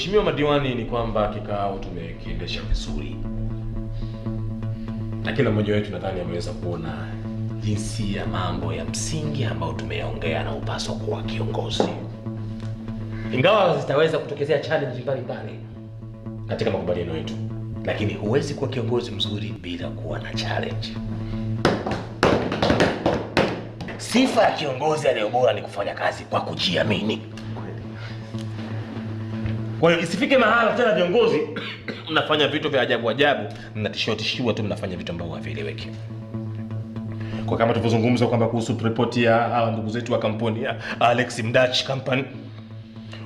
Mheshimiwa madiwani, ni kwamba kikao tumekiendesha vizuri. Na kila mmoja wetu nadhani ameweza kuona jinsi ya mambo ya msingi ambayo tumeongea na upaswa kuwa kiongozi. Ingawa zitaweza kutokezea challenge mbalimbali katika makubaliano yetu, lakini huwezi kuwa kiongozi mzuri bila kuwa na challenge. Sifa ya kiongozi aliye bora ni kufanya kazi kwa kujiamini. Kwa hiyo isifike mahala tena viongozi mnafanya vitu vya ajabu ajabu, mnatishiwa tu, mnafanya vitu ambavyo havieleweki. Kwa kama tulivyozungumza kwamba kuhusu report ya hawa ndugu zetu wa kampuni ya Alex Mdach Company,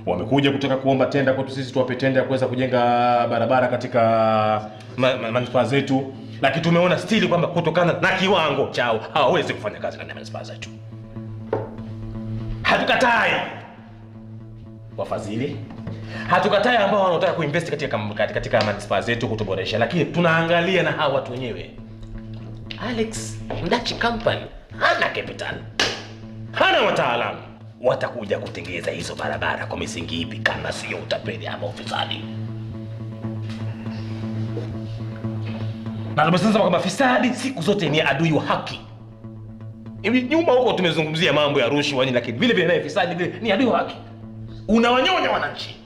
wamekuja kutaka kuomba tenda kwetu sisi tuwape tenda ya kuweza kujenga barabara katika manispaa zetu, lakini tumeona stili kwamba kutokana na kiwango chao hawawezi kufanya kazi ndani ya manispaa zetu. Hatukatai wafadhili, hatukatai ambao wanataka kuinvest katika manispaa zetu kutuboresha, lakini tunaangalia na hawa watu wenyewe. Alex Mdach Company hana capital, hana wataalamu. Watakuja kutengeza hizo barabara kwa misingi ipi kama sio utapeli ama ufisadi? Na tumesema kwamba fisadi siku zote ni adui wa haki. Hivi nyuma huko tumezungumzia mambo ya rushwa, lakini vile vile naye fisadi vile ni adui wa haki. Unawanyonya wananchi.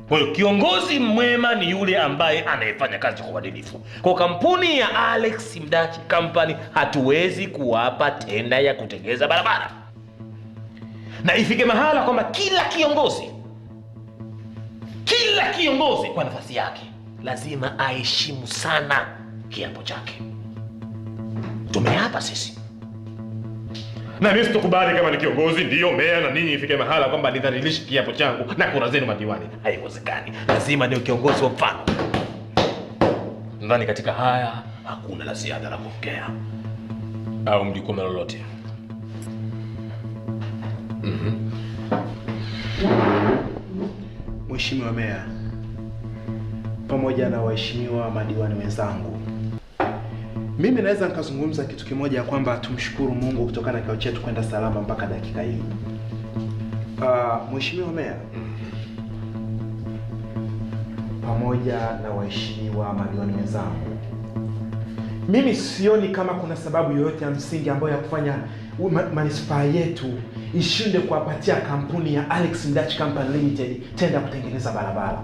Kwa hiyo kiongozi mwema ni yule ambaye anayefanya kazi kwa uadilifu. Kwa kampuni ya Alex Mdach Company hatuwezi kuwapa tenda ya kutengeza barabara. Na ifike mahala kwamba kila kiongozi kwa nafasi yake lazima aheshimu sana kiapo chake. Tumeapa sisi. Na mimi sitakubali kama ni kiongozi ndio meya na nini ifike mahala kwamba nidhalilishe kiapo changu na kura zenu madiwani. Haiwezekani. Lazima niwe kiongozi wa mfano. Ndani katika haya hakuna la ziada la kuongea. Au mlikoma lolote? Mheshimiwa Meya, pamoja na waheshimiwa madiwani wenzangu, mimi naweza nikazungumza kitu kimoja, kwamba tumshukuru Mungu kutokana na kikao chetu kwenda salama mpaka dakika hii. Mheshimiwa Meya, pamoja na waheshimiwa madiwani wenzangu, mimi sioni kama kuna sababu yoyote ya msingi ambayo ya kufanya manispaa yetu ishinde kuwapatia kampuni ya Alex Mdach Company Limited tenda kutengeneza barabara.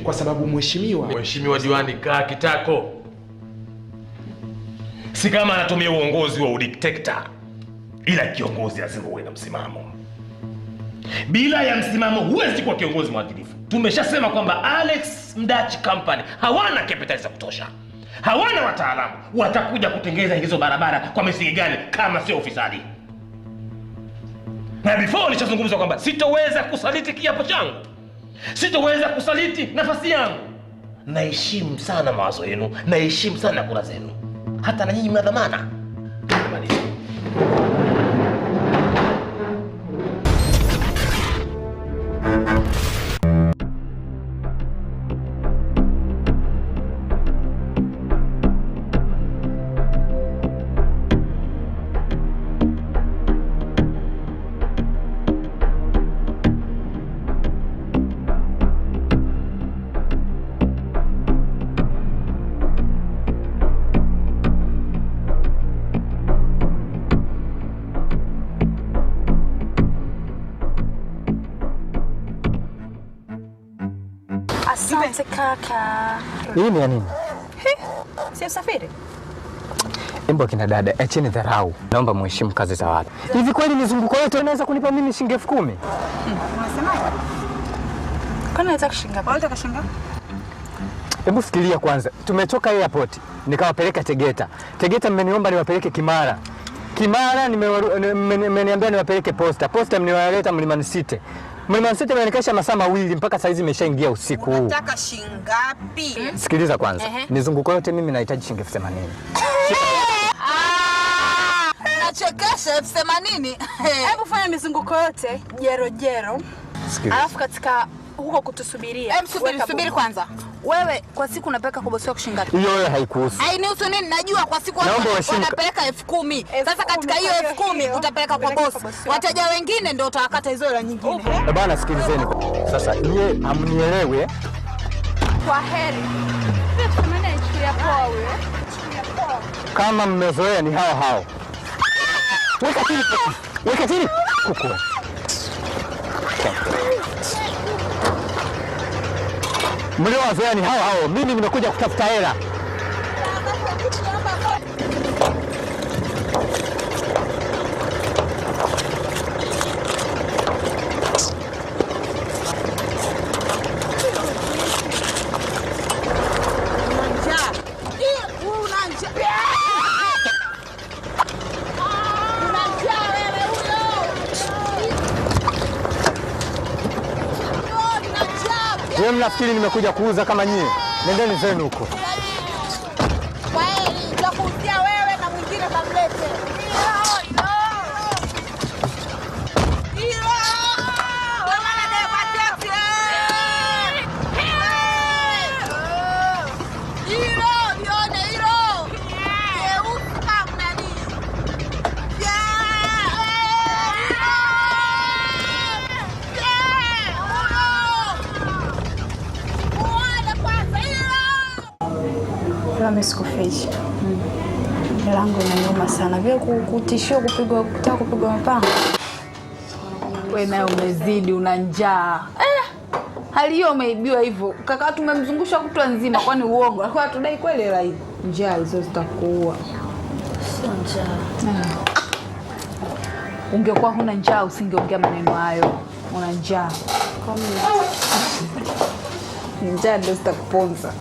Kwa sababu mheshimiwa diwani, kaa kitako. Si kama anatumia uongozi wa udikteta, ila kiongozi lazima uwe na msimamo. Bila ya msimamo huwezi kuwa kiongozi mwadilifu. Tumeshasema kwamba Alex Mdach Company hawana capital za kutosha, hawana wataalamu. Watakuja kutengeza hizo barabara kwa misingi gani kama sio ufisadi? Na before nishazungumza kwamba sitoweza kusaliti kiapo changu, sitoweza kusaliti nafasi yangu. Naheshimu sana mawazo yenu, naheshimu sana kura zenu. Hata na nyinyi mna dhamana. Asante kaka. Hii ni ya nini? Si usafiri? Embo kina dada, acheni dharau. Naomba mheshimu kazi za watu. Hivi kweli mizunguko yote unaweza kunipa mimi shilingi 10,000? Unasemaje? Kwani unataka shilingi ngapi? Unataka shilingi ngapi? Hebu fikiria kwanza. Tumetoka airport, nikawapeleka Tegeta. Tegeta mmeniomba niwapeleke Kimara. Kimara mmeniambia niwapeleke Posta. Posta mniwaleta Mlimani City. Mlimani City mmenikesha masaa 2 mpaka saa hizi imeshaingia usiku huu. Unataka shilingi ngapi? Sikiliza kwanza. Mizunguko yote mimi nahitaji shilingi 80,000. Nachekesha 80,000. Hebu fanya mizunguko yote jero. Alafu katika huko kutusubiria. Subiri kwanza. Wewe kwa siku unapeleka kwa bosi wako shilingi ngapi? Hiyo wewe haikuhusu. Hainihusu nini? Najua kwa siku wanapeleka 10,000. Sasa katika hiyo 10,000 utapeleka kwa bosi. Wateja wengine ndio utawakata hizo hela nyingine. Bwana sikilizeni. Sasa nyie amnielewe. Kwa heri. Kama mmezoea ni hao. Weka chini. Kuku. Mliowazoea ni hao. Mimi nimekuja kutafuta hela. Wewe mnafikiri nimekuja kuuza kama nyie? Nendeni zenu huko. Kweli, tutakuuzia wewe na mwingine kamlete. Mimi sikufichi. Langu inaniuma sana. Vile kutishia kutaka kupigwa mapanga. Wewe naye umezidi, una njaa. Hali hiyo umeibiwa hivyo. Kaka tumemzungusha kutwa nzima kwani uongo. Alikuwa tudai kweli hela hii. Njaa hizo zitakuua. Sio njaa. Ungekuwa huna njaa usingeongea maneno hayo. Una njaa. Kwa nini? Njaa ndio zitakuponza.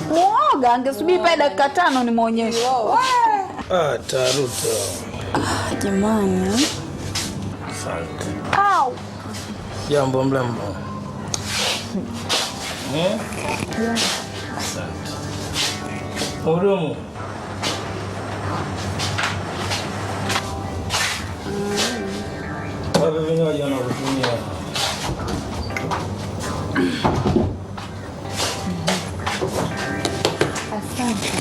Muoga angesubiri pale dakika 5 nimuonyeshe. Taruta. Jamani. Asante. Au. Jambo mlembo. Asante. Mhudumu. Wapi vinywaji wanakutumia? Asante.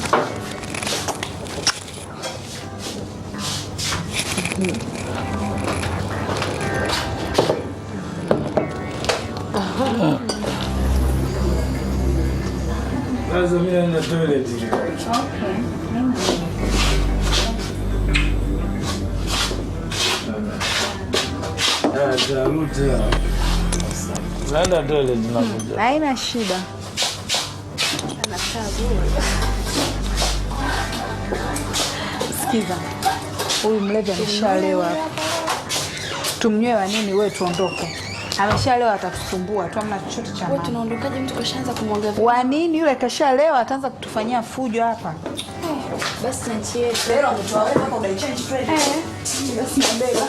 Sasa mimi naenda toilet. Taruta. Naenda toilet nakuja. Haina shida. Sikiza. Huyu mlevi ameshalewa. Tumnywe wa nini wewe tuondoke. Ameshalewa atatusumbua tu hamna chochote cha maana. Wewe tunaondokaje mtu kashaanza kumwaga vipi? Wa nini yule kashalewa ataanza kutufanyia fujo hapa. Basi nchi yetu. Leo mtoa wewe kama unai change trade. Basi mbele.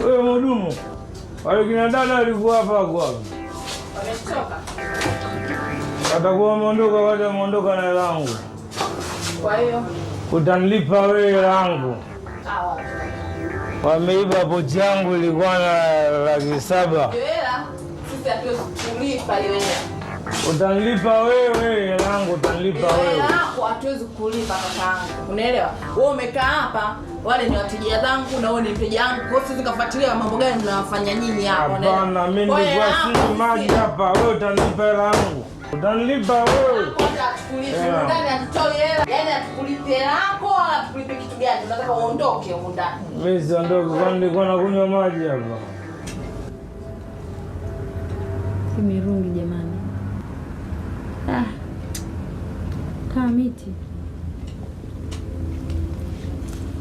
Wewe mhudumu. Wale kina dada walikuwa hapa kwa. Wametoka. Watakuwa wameondoka wameondoka na hela yangu. Kwa hiyo utanilipa wewe hela yangu. sawa. Wameiba pochi yangu ilikuwa na 700,000. Hela sisi hatuwezi kulipa hiyo hela. Utanilipa wewe hela yangu, utanilipa wewe. Hela yako hatuwezi kulipa kakaangu. Unaelewa? Wewe umekaa hapa, wale ni wateja zangu na wewe ni mteja wangu. Kwa hiyo sisi kufuatilia mambo gani mnawafanya nyinyi hapo, unaelewa? Hapana, mimi nilikuwa si maji hapa. Wewe utanilipa hela yangu. Utanilipa wewe. Ndani atutoi hela. Yaani atukulipe hela yako wala atukulipe kitu gani? Unataka uondoke huko ndani. Mimi siondoke kwani nilikuwa nakunywa maji hapa. Simerungi jamani. Kama miti.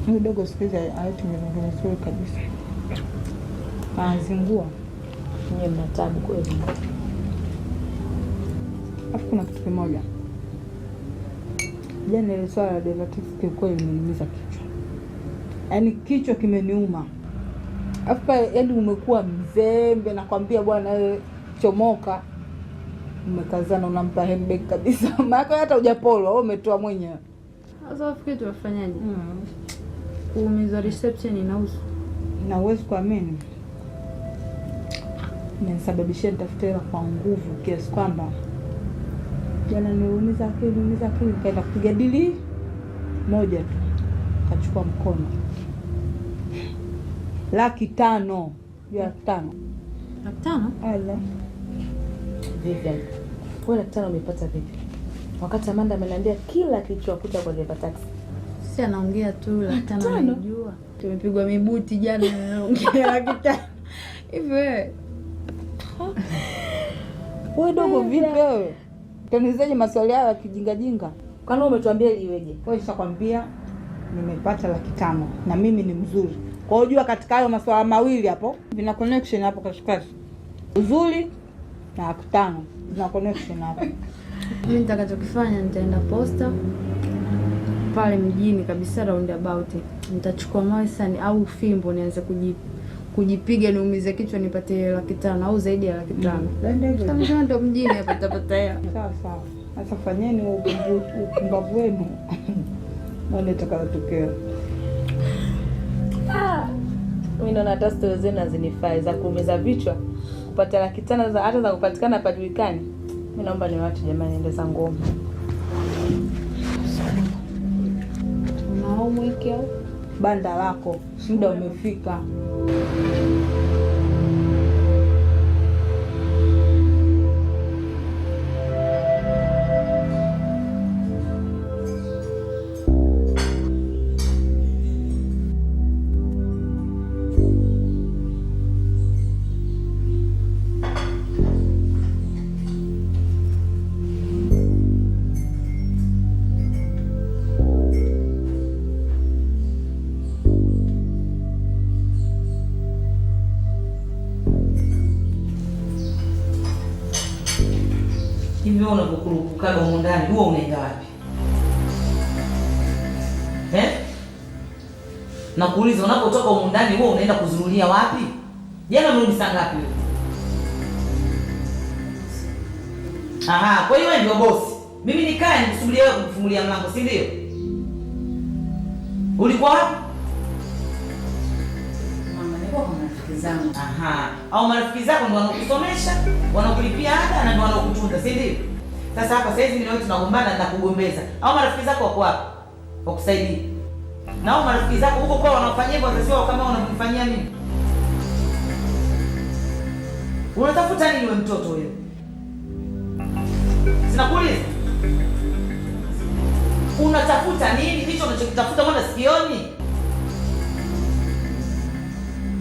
Mdogo sikiza aiti mwenye kabisa. Anazingua. Nye mnatabu kweli. Afu kuna kitu kimoja. Jana ile swala la dereva taxi kiukweli limeniumiza kichwa. Yaani kichwa kimeniuma. Hapa yaani umekuwa mzembe, nakwambia bwana wewe, chomoka. Umekazana unampa handbag kabisa. Maana hata hujapolwa, wewe umetoa mwenyewe. Sasa wafikiri tuwafanyaje? Kuumizwa reception inahusu. Na uwezi kuamini. Inanisababishia nitafute hela kwa nguvu kiasi kwamba jana niumiza akili, nikaenda kupiga dili moja tu. Kachukua mkono. 500,000. Ya 500. 500? Ala. Vivian, wewe 500 umepata vipi? Wakati Amanda ameniambia kila kilichokuta kwa dereva taxi. Si anaongea tu 500 anajua. Tumepigwa mibuti jana anaongea 500. Hivi wewe. Wewe dogo vipi wewe? Tanizaje maswali haya ya kijinga? Kwani umetuambia ili iweje? Wewe nishakwambia nimepata 500 na mimi ni mzuri. Kwa hiyo jua katika hayo maswala mawili hapo, vina connection hapo katikati. Uzuri na 500 vina connection hapo. Mimi nitakachokifanya nitaenda posta pale mjini kabisa roundabout. Nitachukua mawe sani au fimbo nianze kujipiga niumize kichwa nipate 500 au zaidi ya 500. Kama ndo mjini hapa tapata hela. Sawa. Sasa fanyeni upumbavu wenu. Ndio itakayotokea. Mimi naona hata stories zenu hazinifai za kuumiza vichwa. Kupata 500 hata za kupatikana pajulikani. Mimi naomba ni watu jamani, ende za ngoma. Unaomwekea banda lako, muda umefika. Hivi wewe unapokurupuka huko ndani, huo unaenda wapi? Nakuuliza, unapotoka huko ndani huo unaenda kuzurulia wapi? Jana umerudi saa ngapi? Aha, kwa hiyo wewe ndio bosi. Mimi nikae nikusubiria wewe kufungulia mlango, si ndio? Ulikuwa wapi? Mama, nilikuwa kwa marafiki zangu. Aha, au marafiki zako ndio wanakusomesha, wanakulipia ada na ndio wanakutunza, si ndio? Sasa hapa sasa hivi ni wewe tunagombana na kugombeza. Au marafiki zako wako wapi? Wakusaidia. Na au marafiki zako huko kwa wanafanyia hivyo wazazi wao kama wanamfanyia mimi. Unatafuta nini wewe mtoto wewe? Sinakuuliza. Unatafuta nini? Hicho unachokitafuta mbona sikioni?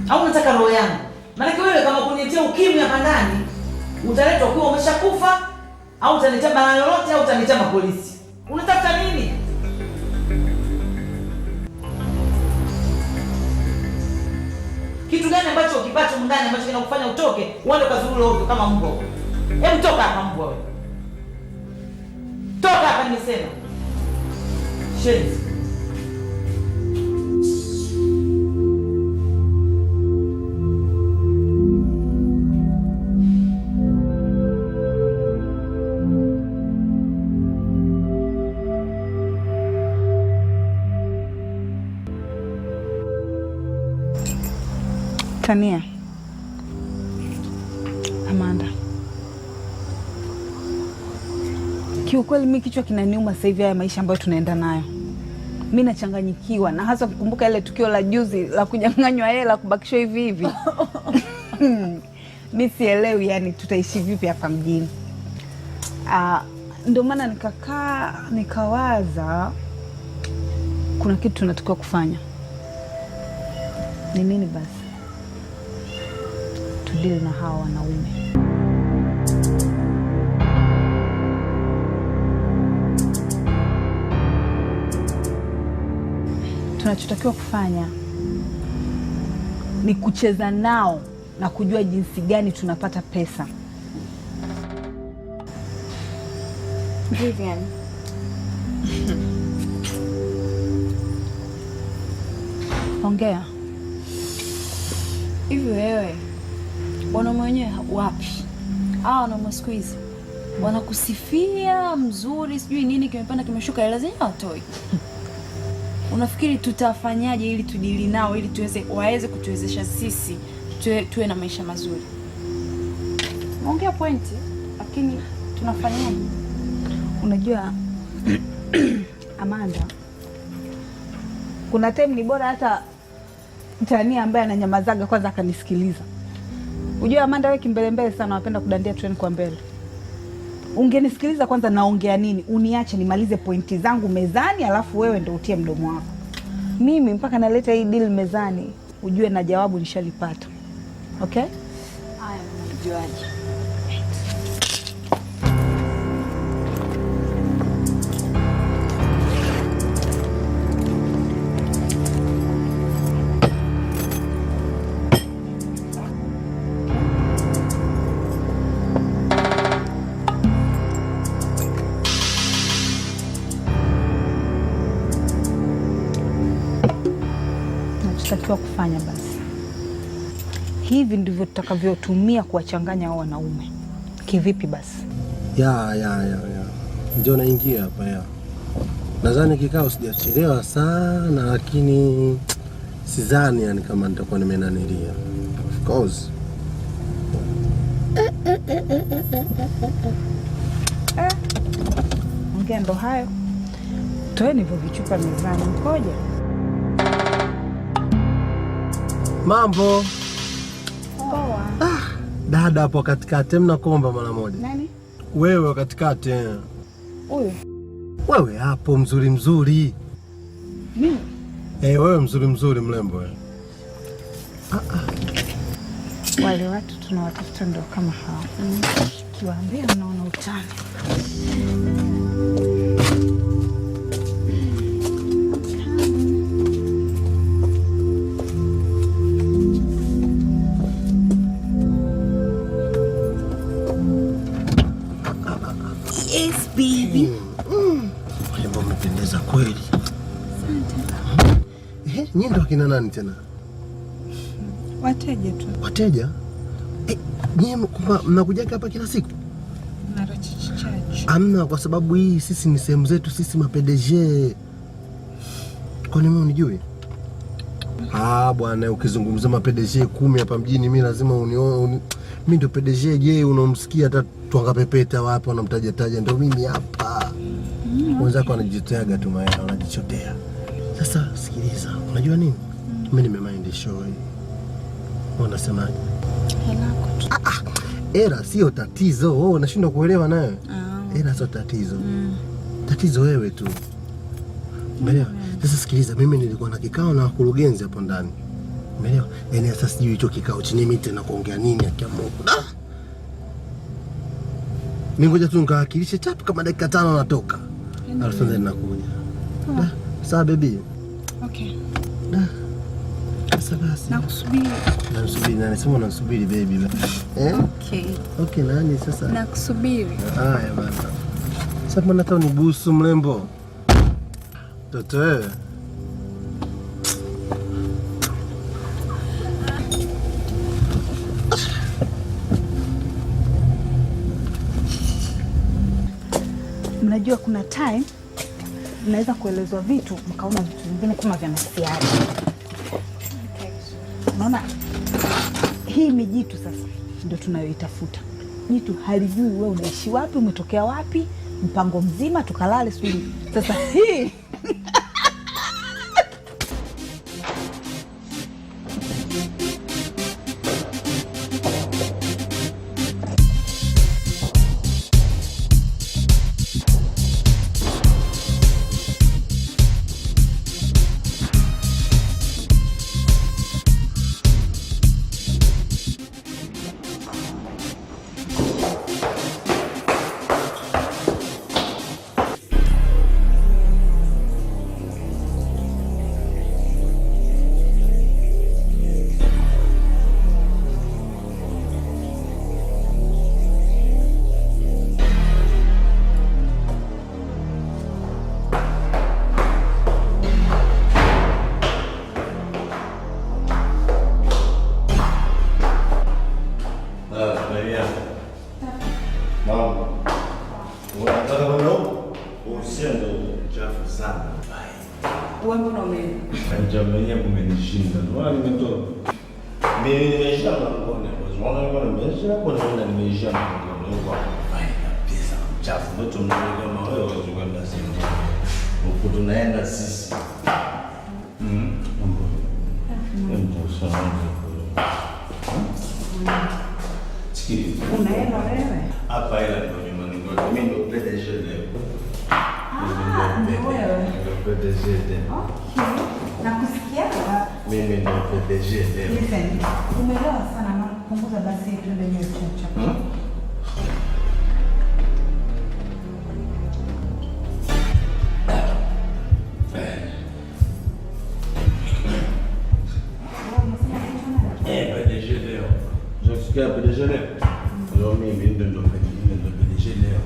Au unataka roho yangu? Maana wewe kama kuniletea ukimwi hapa ndani, utaletwa ukiwa umeshakufa au utaniletea bana lolote au utaniletea mapolisi. Unatafuta nini? Kitu gani ambacho ukipata ndani ambacho kinakufanya utoke uende ukazurura ovyo kama mbwa? Hebu toka hapa mbwa wewe. Toka hapa nimesema. Shenzi. Tania, Amanda, kiukweli mimi kichwa kinaniuma sasa hivi haya maisha ambayo tunaenda nayo. Mimi nachanganyikiwa na hasa kukumbuka ile tukio la juzi la kunyang'anywa hela kubakishwa hivi hivi. Mimi sielewi yani tutaishi vipi hapa mjini. Ndio maana nikakaa nikawaza kuna kitu tunatakiwa kufanya. Ni nini basi? Tudili na hawa wanaume. Tunachotakiwa kufanya ni kucheza nao na kujua jinsi gani tunapata pesa. Vivian, Ongea. Hivi wewe wanaume wenyewe wapi? Wanaume siku hizi wanakusifia mzuri, sijui nini kimepanda kimeshuka, ila zenyewe watoi. Unafikiri tutafanyaje ili tudili nao, ili waweze kutuwezesha sisi tuwe na maisha mazuri? Ongea pointi, lakini tunafanyaje? Unajua Amanda, kuna time ni bora hata mtania ambaye ananyamazaga kwanza akanisikiliza. Unajua Amanda, wewe kimbelembele sana, unapenda kudandia trend kwa mbele. Ungenisikiliza kwanza naongea nini, uniache nimalize pointi zangu mezani, alafu wewe ndio utie mdomo wako. Mimi mpaka naleta hii deal mezani, ujue na jawabu nishalipata. Okay? Haya, unajuaje? Takiwa kufanya basi. Hivi ndivyo tutakavyotumia kuwachanganya hao wanaume. Kivipi basi? Ya. Ndio naingia hapa ya. Nadhani kikao sijachelewa sana, lakini sidhani yani kama nitakuwa nimenanilia. Of course. Ongea ndo hayo. Toeni hivyo vichupa mezani mkoje. Mambo. Poa. Dada hapo katikati, mnakuomba mara moja. Nani? Wewe katikati. Huyu. Wewe hapo mzuri. Mimi? Wewe mzuri mlembo wewe. Wale watu tunawatafuta ndo kama hao. Kiwaambia mnaona utani. Yes baby. Mlembo umependeza kweli. Nyinyi ndo kina nani tena? Wateja tu. Wateja? Nyinyi mnakuja hapa kila siku? Mara chache. Amna, kwa sababu hii sisi ni sehemu zetu, sisi mapedeje. Kwani mimi unijui? Bwana, ukizungumza mapedeje 10 hapa mjini mimi lazima unione. Mimi ndo pedeje. Je, unomsikia hata twanga pepeta wapi unamtaja ndo mimi hapa. Wenzako wanajiteaga tu maana wanajichotea. Sasa sikiliza, unajua nini? Mimi nimemind show hii. Unasemaje? Era sio tatizo. Wewe unashindwa kuelewa nayo. Era sio tatizo. Tatizo wewe tu. Umeelewa? Sasa sikiliza, mimi nilikuwa na kikao na wakurugenzi hapo ndani. Umeelewa? Yaani sasa sijui hicho kikao chini mimi tena kuongea nini akiamua. Mimi ngoja tu nikawakilishe chapu kama dakika 5 natoka. Alafu ndio nakuja. Sawa baby. Okay. Sasa basi. Nakusubiri. Nani sema unasubiri baby? Okay, nani sasa? Nakusubiri. Haya bana. Sasa mbona hata unibusu mlembo? Toto wewe. Mnajua kuna time mnaweza kuelezwa vitu mkaona vitu vingine kama vya masiara. Unaona? Hii mijitu sasa ndio tunayoitafuta. Jitu halijui wewe unaishi wapi, umetokea wapi, mpango mzima tukalale sijui. Sasa hii wewe mbona umeenda? Ndio mwenyewe kumenishinda. Wala nimetoka. Nimesha mlangoni. Unaona kama nimesha hapo naona nimeisha mlangoni huko. Pesa chafu ndio tunaona kama wewe unakwenda simu. Huko tunaenda sisi. Unaenda wewe? Hapa ila ndio nyumbani ngoja. Mimi ndio PDG leo. Wewe. Ndio PDG tena. Okay. Nakusikia? Mimi ndio PDG leo. Listen. Umeelewa sana mama, punguza basi tuende nyewe chacha. PDG leo. Unasikia PDG leo? Ndio mimi ndio PDG leo.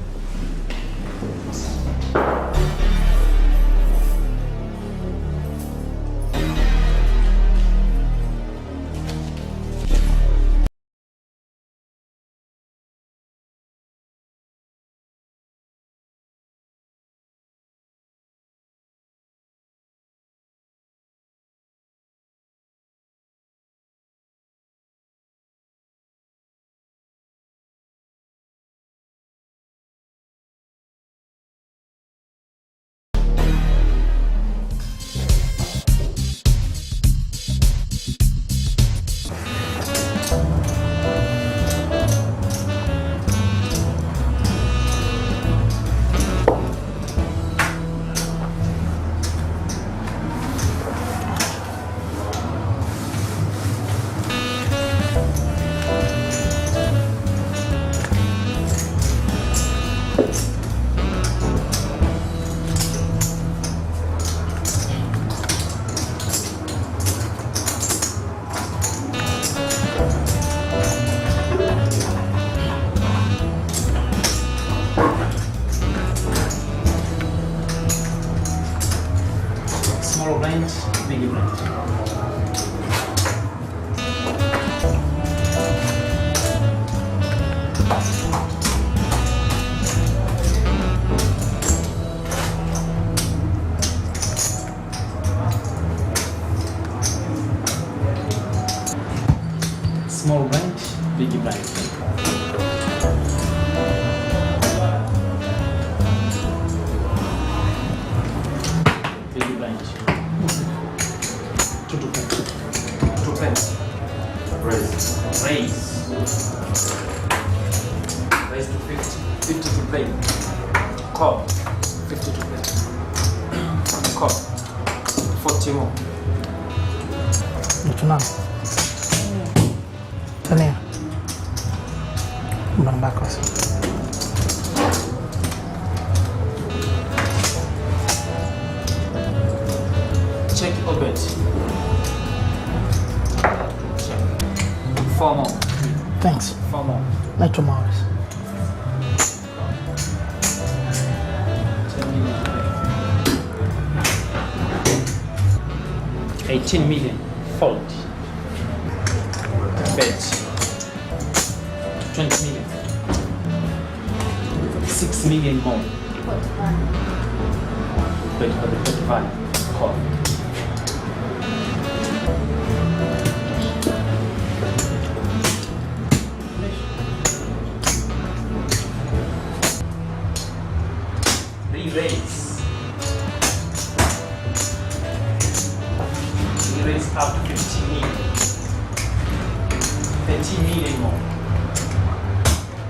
Small range, medium range. Small range, medium range. Raise to 50 to play. Call 50 to play. Call 40 more. Tunao. Tania. Mbambako. Check orbit. 4 more. Thanks. 4 more. Naitwa Morris. 18 million fold. Bet 20 million. 6 million more. Bet for the 45. Call. Raise. Raise up to 15 million. 13 million more.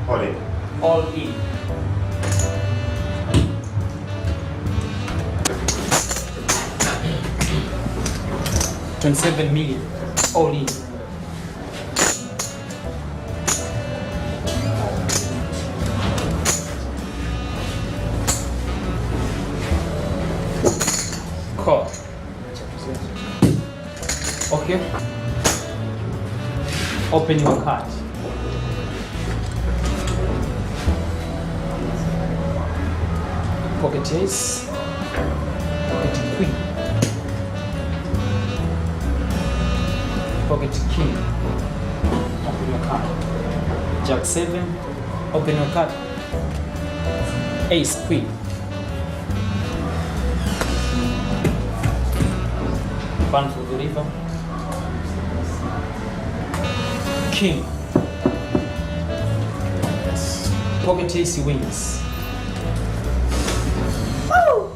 All in. All in. $27 million. All in. Call. Okay. Open your card. Pocket ace. Pocket queen. Pocket king. Open your card. Jack 7. Open your card. Ace queen. Fun for the river. King. Yes. Pocket Ace wins. Woo!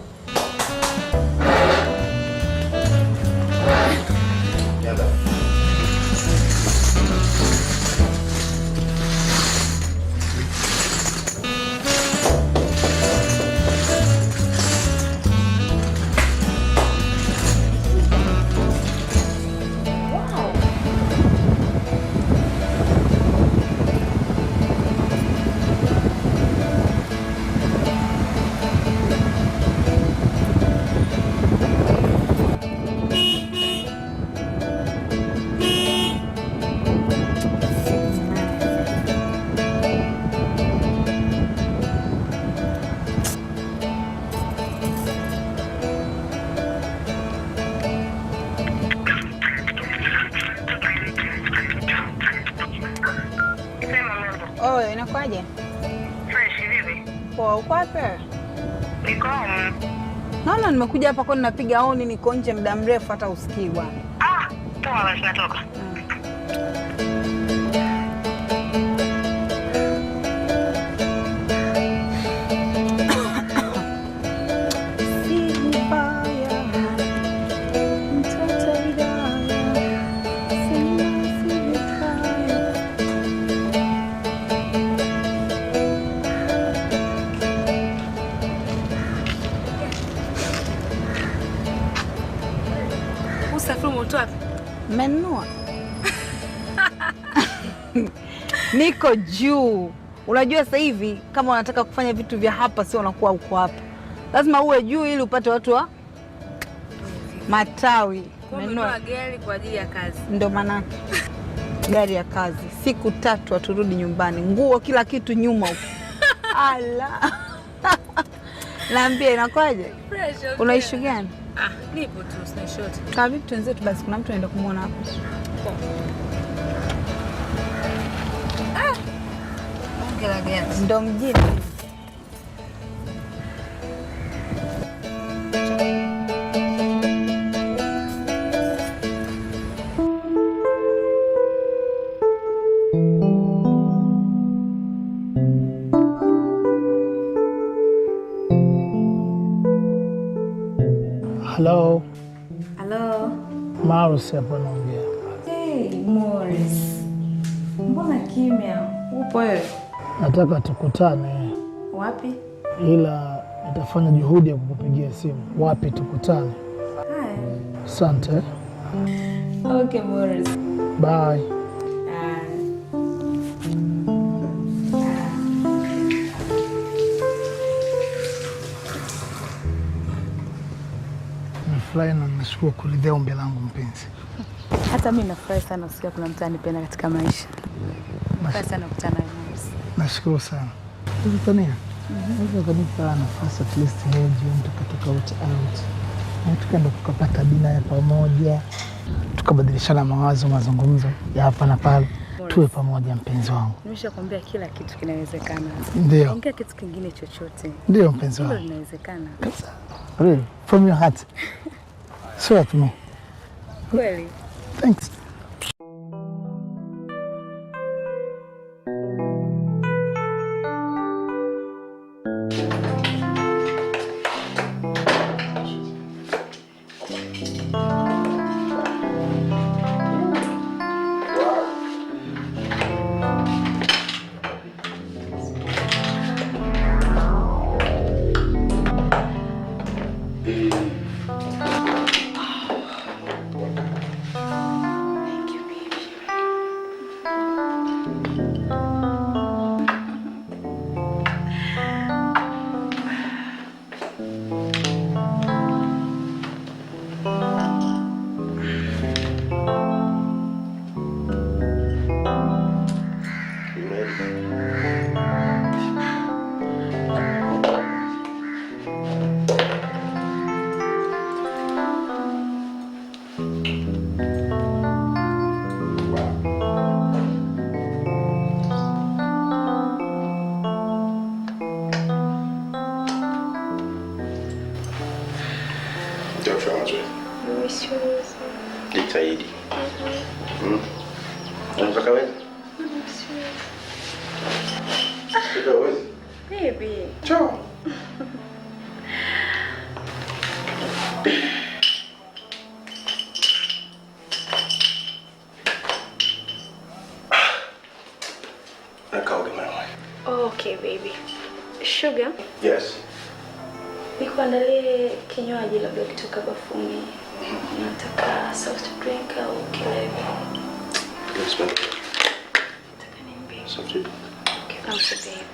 Oh, inakwaje? Fresh vipi? Poa, uko wapi? Niko home. Naona nimekuja hapa kwa ninapiga honi, niko nje muda mrefu hata usikii bwana. Ah, poa basi natoka. Menua. Niko juu. Unajua sasa hivi kama unataka kufanya vitu vya hapa sio unakuwa uko hapa. Lazima uwe juu ili upate watu wa matawi. Menua gari kwa ajili ya kazi. Ndio maana gari ya kazi. Siku 3 aturudi nyumbani. Nguo kila kitu nyuma huko. Ala. Naambia inakwaje? Fresh. Unaishi gani? Ah, nipo tu sina short. Kama vipi tuenzetu basi kuna mtu anaenda kumuona hapo. Ah. Ongela gani? Ndo mjini. Hello. Hello. Morris hapa naongea. Hey, Morris. Mbona kimya? Upo wewe? Nataka tukutane. Wapi? Ila nitafanya juhudi ya kukupigia simu. Wapi tukutane? Haya. Asante. Okay, Morris. Bye. Nafurahi na nashukuru kuridhia ombi langu mpenzi. Hata mimi nafurahi sana kusikia kuna mtu anipenda katika maisha. Nafurahi sana kukutana naye. Nashukuru sana. Tania, unaweza kunipa nafasi at least leo jioni tukatoka out na tukaenda tukapata dina ya pamoja, tukabadilishana mawazo, mazungumzo ya hapa na pale, tuwe pamoja mpenzi wangu. Nimeshakwambia kila kitu kinawezekana. Ndio. Ongea kitu kingine chochote. Ndio mpenzi wangu. Hilo linawezekana. Really? From your heart? Swear to me. Kweli. Thanks. Siwezi. Jitahidi. Unataka wewe? Siwezi. Baby. Chao. Okay, baby. Sugar? Yes. Nikuandalie kinywaji labda kutoka bafuni. Nataka soft drink au kilevi. Yes, ma'am. Soft drink. Okay, thanks, baby.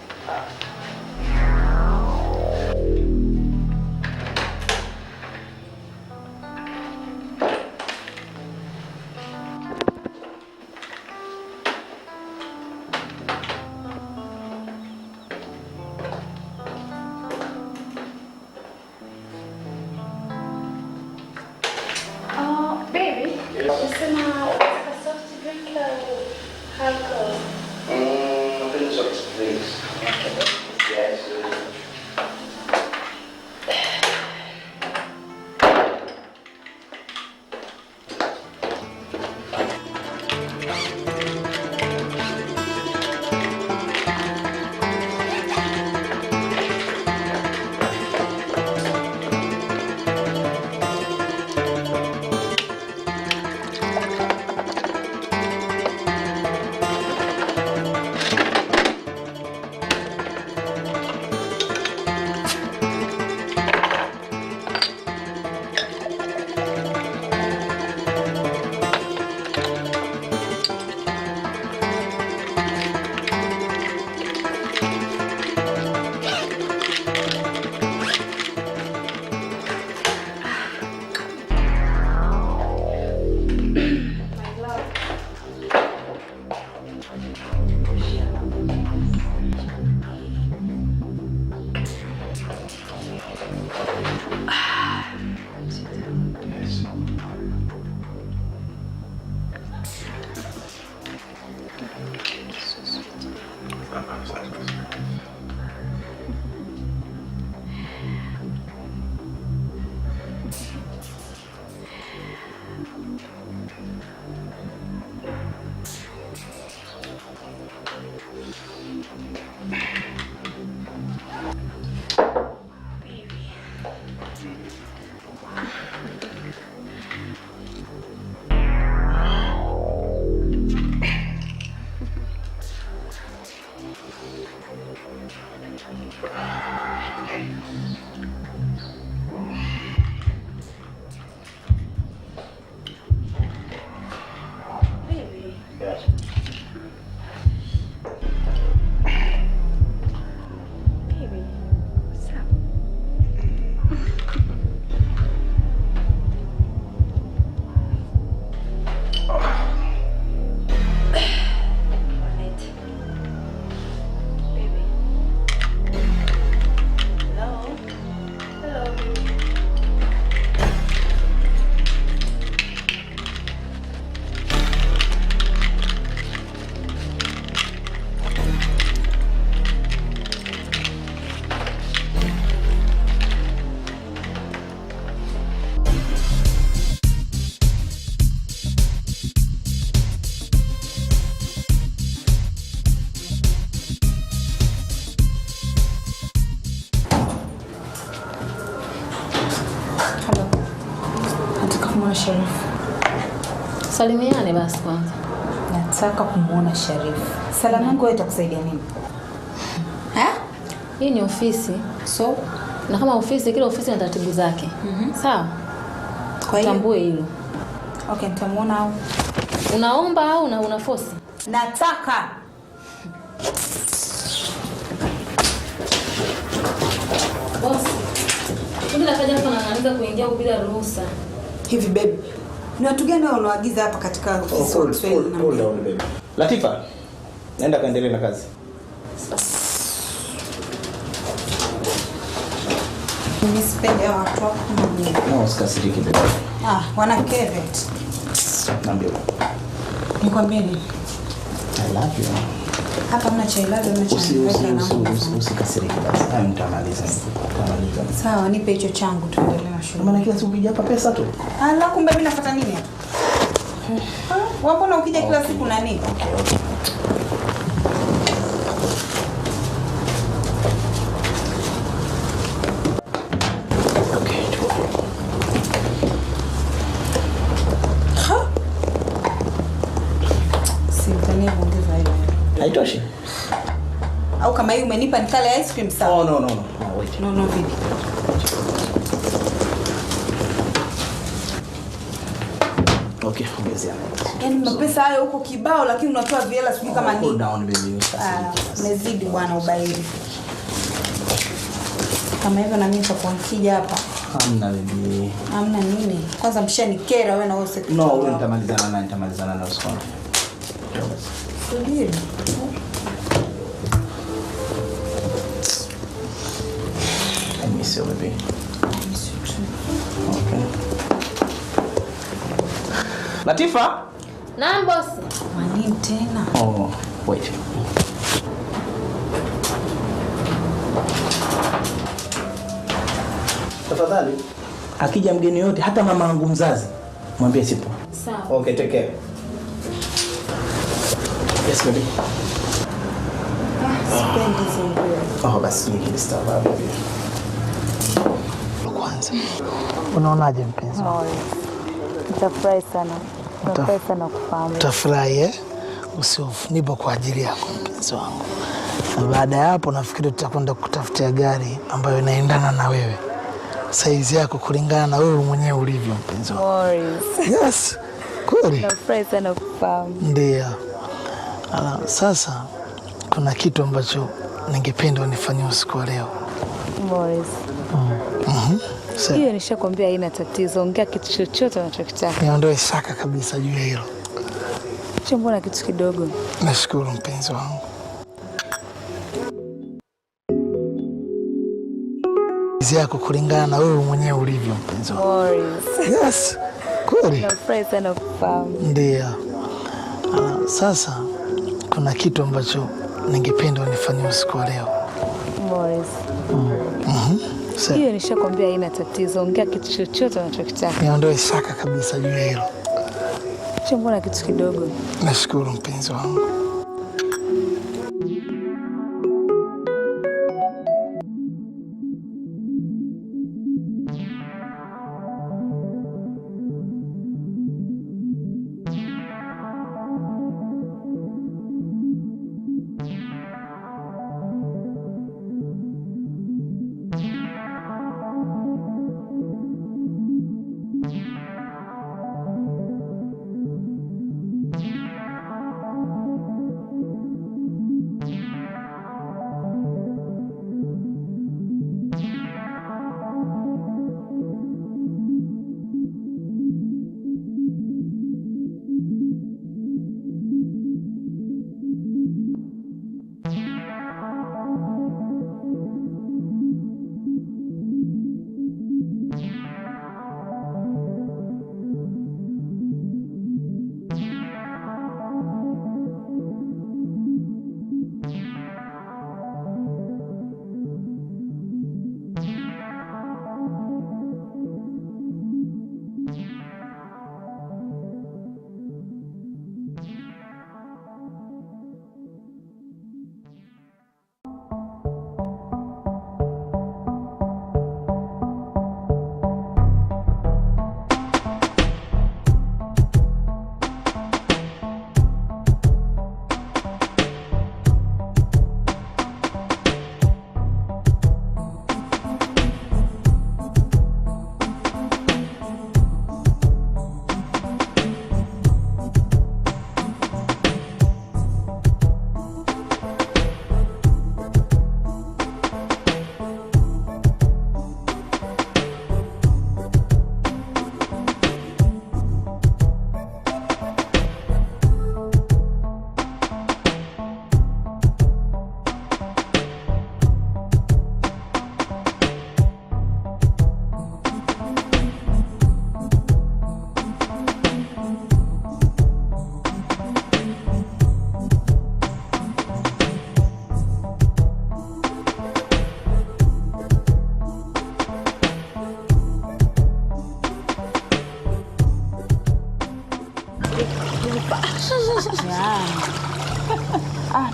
Sharifu. Salimiane basi kwanza. Nataka kumuona Sharifu. Salamu yangu wewe itakusaidia nini? Hii ni ofisi. So, na kama ofisi, kila ofisi ina taratibu zake. Sawa? Kwa hiyo tambue hilo. Okay, nitamuona au unaomba au una force? Nataka. Boss. Mimi nakaja hapa na naanza kuingia bila ruhusa. Hivi baby, ni watu gani wao unaagiza hapa katika ofisi ya Kiswahili na baby? Latifa, naenda kaendelee na kazi. Mimi sipendi watu wako kama mimi. No, usikasirike baby. Wana Kevet. Naambia. Nikwambie nini? I love you. Hapa mna chai latte na chai. Usikasirike basi. Hayo nitamaliza. Sawa, nipe hicho changu tuendelee na shughuli. Maana kila siku ukija hapa pesa tu. Ala, kumbe mimi nafuata nini hapa? Mbona ukija kila siku na nini? Okay. Haitoshi. Au kama hii umenipa nikale ice cream sawa? Oh no, wait. No, vipi? Okay, ongezea. Yaani mapesa hayo huko kibao lakini unatoa viela sijui kama nini. Cool down baby. Umezidi bwana ubaili. Kama hivyo na mimi kwa nikija hapa. Hamna baby. Hamna nini? Kwanza mshanikera wewe na wewe secretary. No, wewe nitamalizana na usikonde. Subiri. I miss you baby. I miss you too. Okay. Latifa? Naam boss. Manini tena? Oh, wait. Tafadhali, akija mgeni yote hata mama yangu mzazi, mwambie sipo. Sawa. Okay, take care. Yes, baby. Sipendi zingine. Basi nikistaba baby. Kwanza. Unaonaje mpenzi? Nitafurahi sana. Nitafurahi sana kufahamu. Utafurahi usiofu. Nipo kwa ajili yako mpenzi wangu. Na baada ya hapo nafikiri tutakwenda kutafutia gari ambayo inaendana na wewe. Saizi yako kulingana na wewe mwenyewe ulivyo mpenzi wangu. Morris. Yes. Kweli. Nitafurahi sana kufahamu. Ndio. Sasa kuna kitu ambacho ningependa unifanyie usiku wa leo. Morris. Hiyo nishakwambia haina tatizo. Ongea kitu chochote unachokitaka. Niondoe shaka kabisa juu ya hilo. Mbona kitu kidogo? Nashukuru mpenzi wangu. Saizi yako kulingana na wewe mwenyewe ulivyo mpenzi wangu. Morris. Yes. Kweli. Nitafurahi sana kufahamu. Ndio. Sasa kuna kitu ambacho ningependa unifanyie usiku wa leo. Morris. Hiyo nishakwambia haina tatizo. Ongea kitu chochote unachokitaka. Niondoe shaka kabisa juu ya hilo. Mbona kitu kidogo? Nashukuru mpenzi wangu.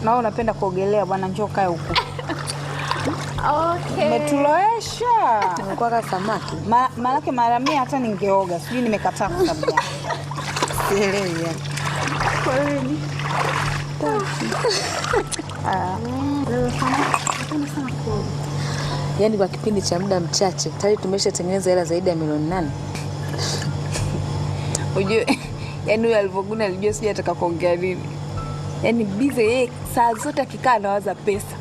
Naona unapenda kuogelea bwana, njoo kae huku. Okay. Umetuloesha. Nimekuwa kama samaki. Maanake mara 100 hata ningeoga, sijui nimekataa kwa sababu gani. Sielewi yani. Kweli. Yaani kwa kipindi cha muda mchache tayari tumeshatengeneza hela zaidi ya milioni 8. Unajua, yani huyu alivyoguna alijua sijui ataka kuongea nini. Yaani bize yeye saa zote akikaa anawaza pesa.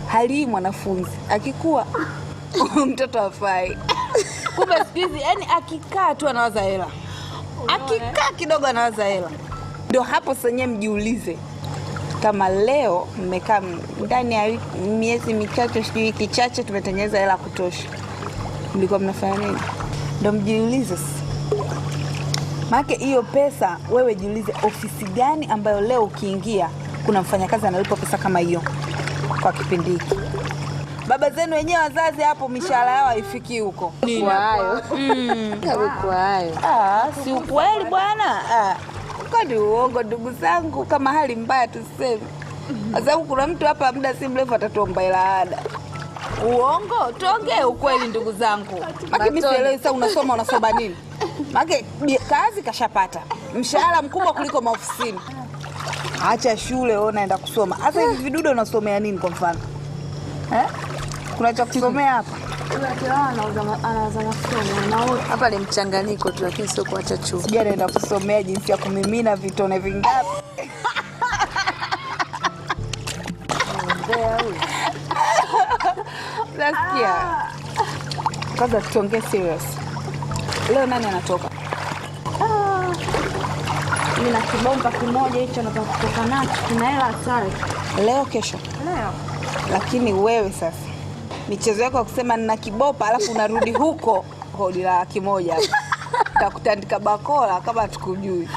Hali mwanafunzi akikuwa mtoto afai. Kumbe siku yani akikaa tu anawaza hela. Akikaa kidogo anawaza hela. Ndio hapo senyewe mjiulize. Kama leo mmekaa ndani ya miezi michache, sijui wiki chache, tumetengeneza hela kutosha. Mlikuwa mnafanya nini? Ndio mjiulize. Maana hiyo pesa, wewe jiulize ofisi gani ambayo leo ukiingia kuna mfanyakazi analipwa pesa kama hiyo kwa kipindi hiki. Baba zenu wenyewe wazazi hapo mishahara yao haifiki huko. Kwa hayo. Kwa hayo. Si ukweli bwana. Kwani uongo ndugu zangu, kama hali mbaya tuseme. Sasa kuna mtu hapa muda si mrefu atatuomba hela ada. Uongo? Tuongee ukweli ndugu zangu. Maki mimi sielewi sasa unasoma nini? Maki kazi kashapata. Mshahara mkubwa kuliko maofisini. Acha shule wewe unaenda kusoma. Sasa hivi vidude unasomea nini kwa mfano? Kuna cha kusomea hapa? Anauza masomo na hapa ni mchanganyiko tu, lakini sio kuacha chuo. Sija naenda kusomea jinsi ya kumimina vitone vingapi. Nasikia. Kaza tuongee serious. Leo nani anatoka? Mimi na kibomba kimoja hicho nataka kutoka nacho. Kina hela hatari. Leo kesho? Leo. Lakini wewe sasa michezo yako ya kusema nina kibopa alafu unarudi huko hodi la kimoja. Utakutandika bakola kama tukujui.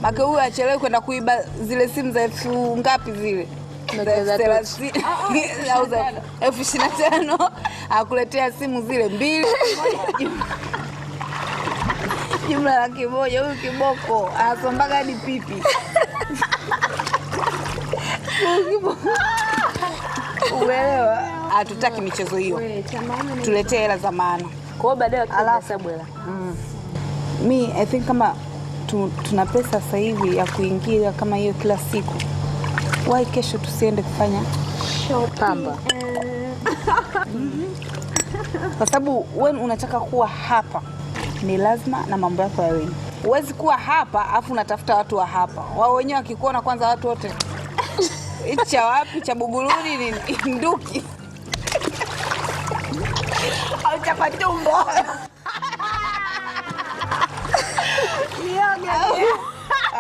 Maka huyu achelewe kwenda kuiba zile simu za elfu ngapi zile? Au za 25,000 akuletea simu zile 2 jumla laki moja. Huyu kiboko anasombaga hadi pipi. Uelewa? Hatutaki michezo hiyo. Tuletee hela za maana. Kwa hiyo baadaye tutahesabu hela. I think kama tuna pesa sasa hivi ya kuingia kama hiyo kila siku. Why kesho tusiende kufanya pamba? Kwa sababu wewe unataka kuwa hapa, ni lazima na mambo yako yawe. Huwezi kuwa hapa afu unatafuta watu wa hapa. Wao wenyewe wakikuona kwanza watu wote. Cha wapi cha Buguruni ni nduki. Au cha Patumbo.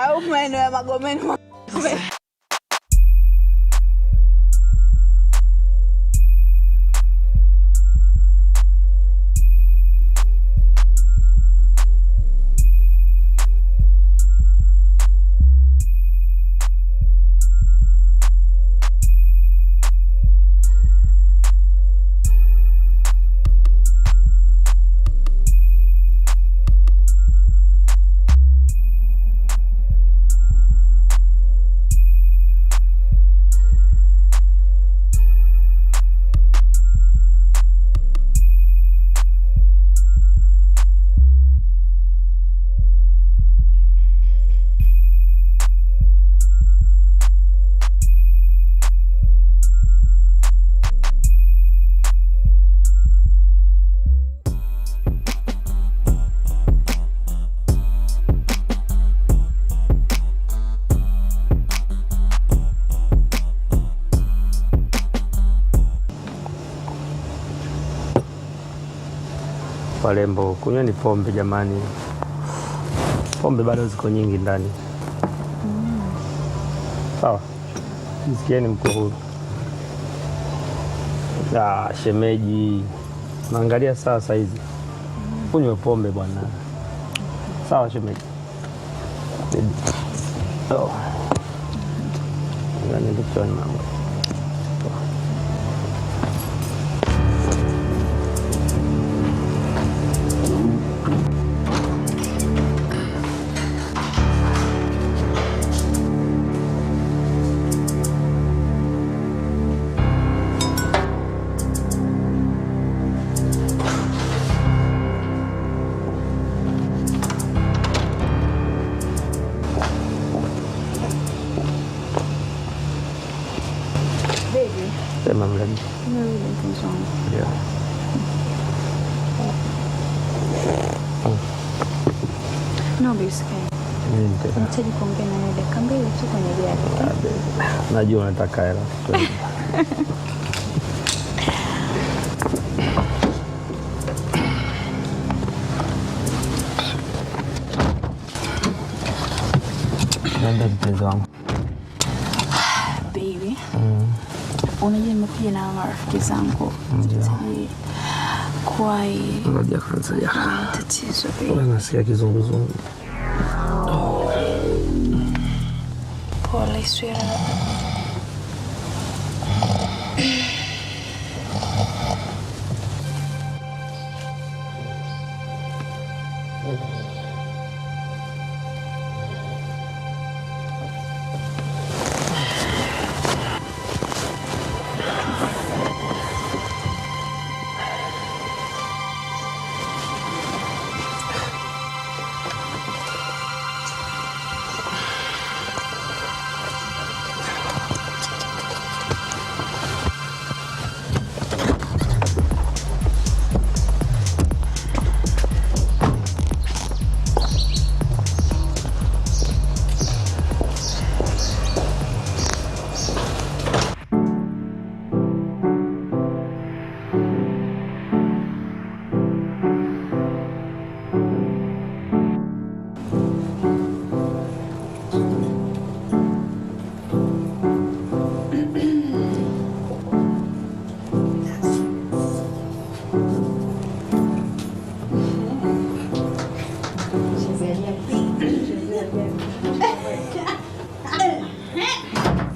Au maeneo ya Magomeni. Walembo, kunyweni pombe jamani. Pombe bado ziko nyingi ndani. Sawa. Msikieni mko huru. Shemeji. Naangalia sasa hizi. Kunywe pombe bwana. Sawa shemeji. Ngani ndio mambo. Umerudi? Nimerudi mpenzi wangu. Ndio. Naomba usikae. Nahitaji kuongea na wewe dakika mbili tu kwenye gari. Najua unataka hela. Nenda mpenzi wangu. Baby. Unajua nimekuja na marafiki zangu. Kwa hiyo Ngoja kwanza ya. Tatizo baby. Nasikia kizunguzungu. Pole sweetheart.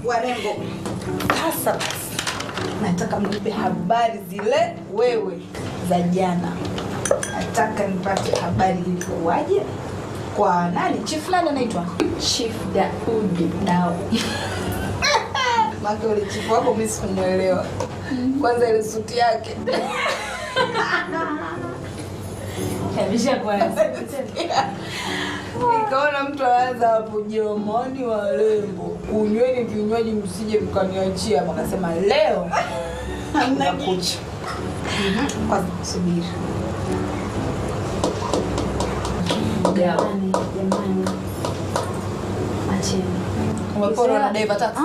Warembo, sasa basi nataka mnipe habari zile wewe za jana. Nataka nipate habari ilikuwaje kwa nani? Chief nani anaitwa? Chief Daudi. Maki ule chief wako mimi sikumuelewa. Kwanza ile suti yake. Kabisha kwanza. Nikaona mtu anaanza hapo, jamani warembo, kunyweni vinywaji msije mkaniachia. Akasema leo hamna kucha. Kwanza subiri. Jamani. Acheni. Umepora na dai patatu?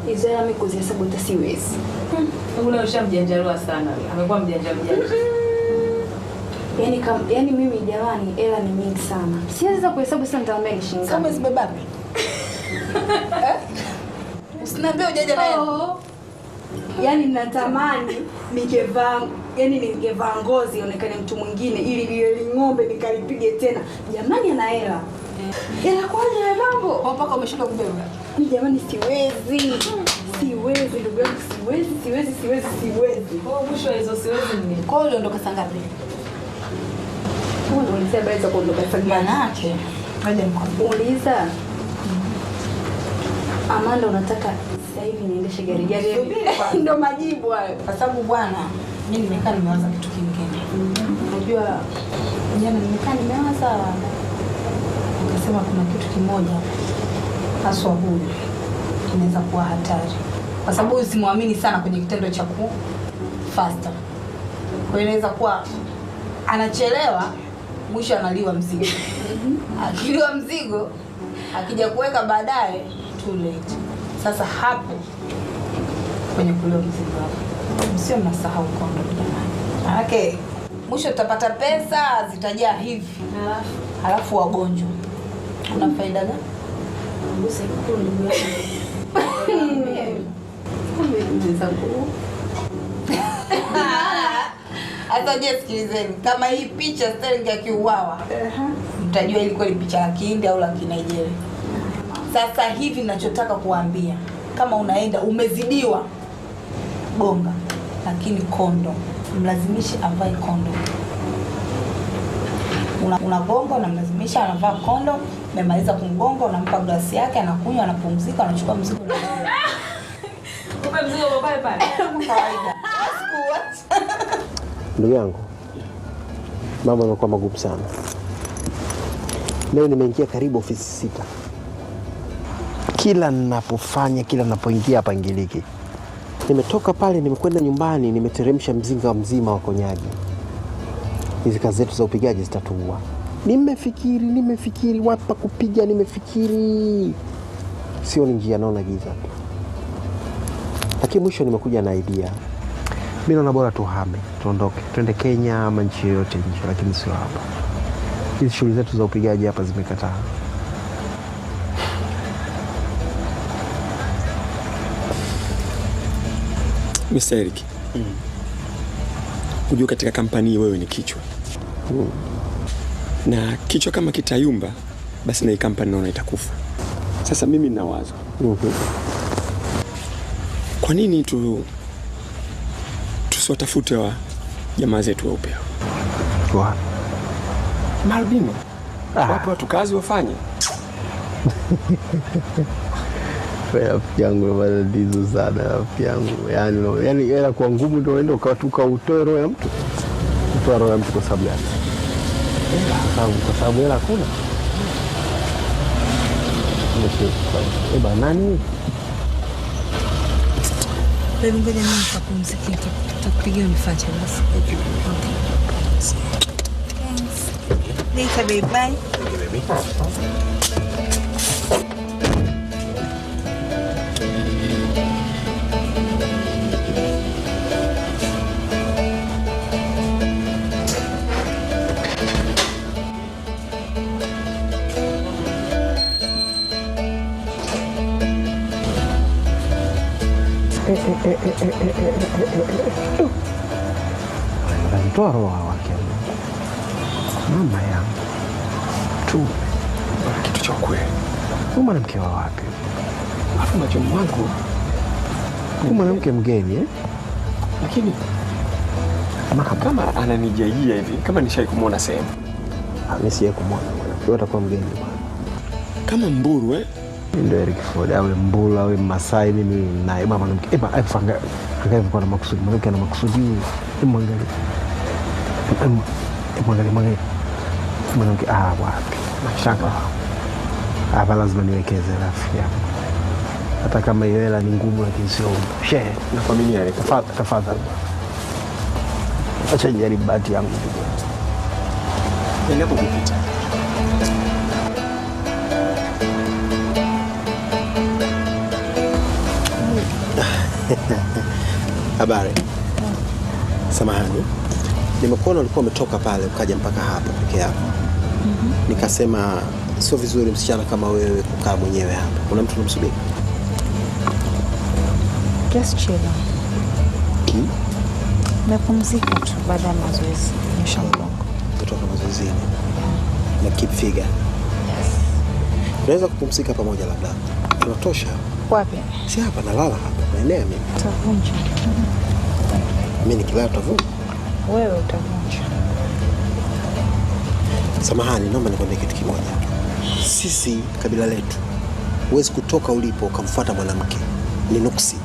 Hizo mimi kuzihesabu hata siwezi. Ule ushamjanjarua sana. Amekuwa mjanja. Yaani mimi jamani, hela ni mingi sana. Siweza kuhesabu sana, nitaambia ni shilingi. Kama zibebabe. Usiniambie ujaje na yeye. Yaani natamani ningevaa ngozi ionekane mtu mwingine ili ile ng'ombe nikalipige tena. Jamani ana hela. Hela kwaje na mambo? Mpaka umeshindwa kubeba. Mimi jamani siwezi. Siwezi ndugu yangu, siwezi. Kwa mwisho hizo siwezi nini? Kwa hiyo uliondoka saa ngapi? Unauliza habari za kuondoka saa ngapi? Manake ngoja Uliza. Amanda, unataka sasa hivi niendeshe gari? Ndio majibu hayo. Kwa sababu bwana, mimi nimekaa nimewaza kitu kingine. Unajua jana nimekaa nimewaza, nikasema kuna kitu kimoja haswa huyu inaweza kuwa hatari, kwa sababu huyu simwamini sana kwenye kitendo cha ku faster. Kwa hiyo inaweza kuwa anachelewa, mwisho analiwa mzigo. Akiliwa mzigo, akija kuweka baadaye too late. Sasa hapo kwenye kuliwa mzigo hapo, msio mnasahau kondo jamani. Okay. Mwisho tutapata pesa zitajaa hivi. Halafu wagonjwa. Kuna faida gani? Mbona sikuru ndugu yangu. Hata je, sikilizeni. Kama hii picha Sterling akiuawa, mtajua ilikuwa ni picha ya Kihindi au la Kinigeria. Sasa hivi ninachotaka kuambia, kama unaenda umezidiwa, gonga, lakini kondo. Mlazimishe avae kondo. Unagonga, unamlazimisha anavaa kondo, umemaliza kumgonga, unampa glasi yake, anakunywa, anapumzika, anachukua mzigo. Upe mzigo pale pale. Kawaida. Ndugu yangu, mambo yamekuwa magumu sana. Leo nimeingia karibu ofisi 6. Kila ninapofanya, kila ninapoingia hapa ingiliki. Nimetoka pale, nimekwenda nyumbani, nimeteremsha mzinga mzima wa konyagi. Hizi kazi zetu za upigaji zitatuua. Nimefikiri wapi pa kupiga, nimefikiri. Sio ni njia, naona giza. Lakini mwisho nimekuja na idea. Mimi naona bora tuhame, tuondoke, twende Kenya ama nchi yoyote nje, lakini sio hapa. Hizi shughuli zetu za upigaji hapa zimekataa. Mr. Eric. Unajua katika kampani wewe ni kichwa. Na kichwa kama kitayumba, basi na hii kampani naona itakufa. Sasa mimi nina wazo. Kwa nini tusiwatafute wa jamaa zetu weupe? Kwa Malbino. Wapo watu kazi wafanye. Rafiki yangu matatizo sana rafiki yangu. Yaani hela kwa ngumu ndio uende ukatuka utoe roho ya mtu. Utoe roho ya mtu kwa sababu gani? Kwa sababu hela hakuna. Eba nani? Baby, ngoja mimi nitapumzika. Tutakupigia unifuate basi. Okay. Thanks. Later, baby. Bye. Okay, baby. Toa roho wake mama yangu tu kitu cha kweli. Mwanamke wa wapi? Afu macho mwangu mwanamke mgeni lakini kama ananijaia hivi kama nishai kumuona sehemu. Mimi siye kumuona bwana. Wewe utakuwa mgeni bwana. Kama Mburu ndio Eric Ford awe Mbulu awe Masai, mimi naye mwanamke afanga angalia kwa makusudi, mwanamke ana makusudi. Mwangalie mwanamke wapi mashaka hapa, lazima niwekeze rafiki yangu, hata kama hiyo hela ni ngumu, lakini sio shehe na familia yake. Tafadhali acha nijaribu bahati yangu ndio kupita. Habari. Samahani. Nimekuona ulikuwa umetoka pale ukaja mpaka hapa peke yako. Nikasema sio vizuri msichana kama wewe kukaa mwenyewe hapa. Kuna mtu unamsubiri? Just chill. Napumzika tu baada ya mazoezi. Nyosha mgongo. Kutoka mazoezini. Na keep figure. Yes. Tunaweza kupumzika pamoja labda. Tunatosha. Wapi? Si hapa, nalala hapa. Maeneo mimi. Utavunja. Mimi nikilala utavunja. Wewe utavunja. Samahani, naomba nikwambie kitu kimoja. Sisi kabila letu huwezi kutoka ulipo ukamfuata mwanamke. Ni nuksi.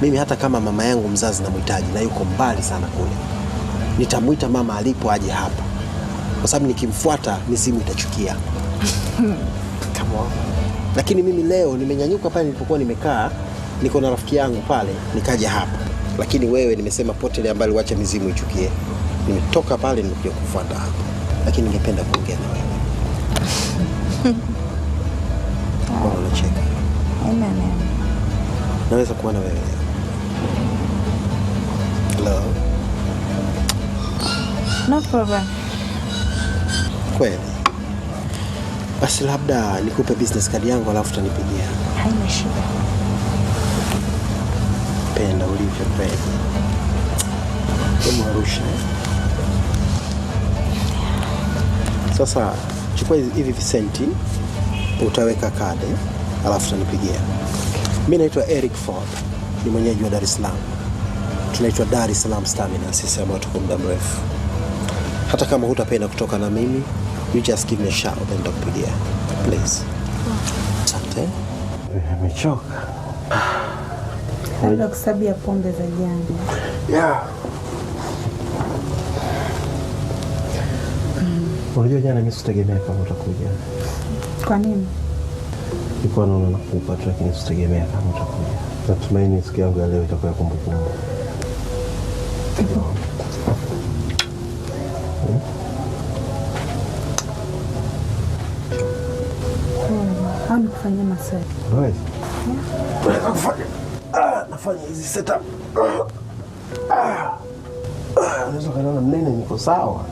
Mimi hata kama mama yangu mzazi namhitaji na yuko mbali sana kule, nitamuita mama alipo aje hapa. Kwa sababu nikimfuata misimu itachukia. Come on. Lakini mimi leo nimenyanyuka pale nilipokuwa nimekaa, niko na rafiki yangu pale, nikaja hapa. Lakini wewe nimesema potele ambalo uache mizimu ichukie. Nimetoka pale nimekuja kufuata hapa. Lakini ningependa kuongea na wewe. Mbona unacheka? Amen. Naweza kuwa na wewe leo. Hello. No problem. Kweli. Basi labda nikupe business card yangu alafu utanipigia. Haina shida. Penda ulivyopenda. Kama Arusha. Sasa chukua hivi visenti, utaweka kadi alafu utanipigia. Mimi naitwa Eric Ford, ni mwenyeji wa Dar es Salaam. Tunaitwa Dar es Salaam Stamina, sisi ambao tuko muda mrefu. Hata kama hutapenda kutoka na mimi, you just give me a shout and nitakupigia. Please. Asante. Nimechoka. Labda kwa sababu ya pombe za jana. Yeah. Unajua jana mimi sikutegemea kama utakuja. Kwa nini? Nilikuwa naona nakupa tu, lakini sikutegemea kama utakuja. Natumaini siku yangu ya leo itakuwa kumbukumbu. Au nikufanyia masaji? Unaweza? Unaweza kufanya. Nafanya hizi setup. Unaweza kuniona mnene niko sawa.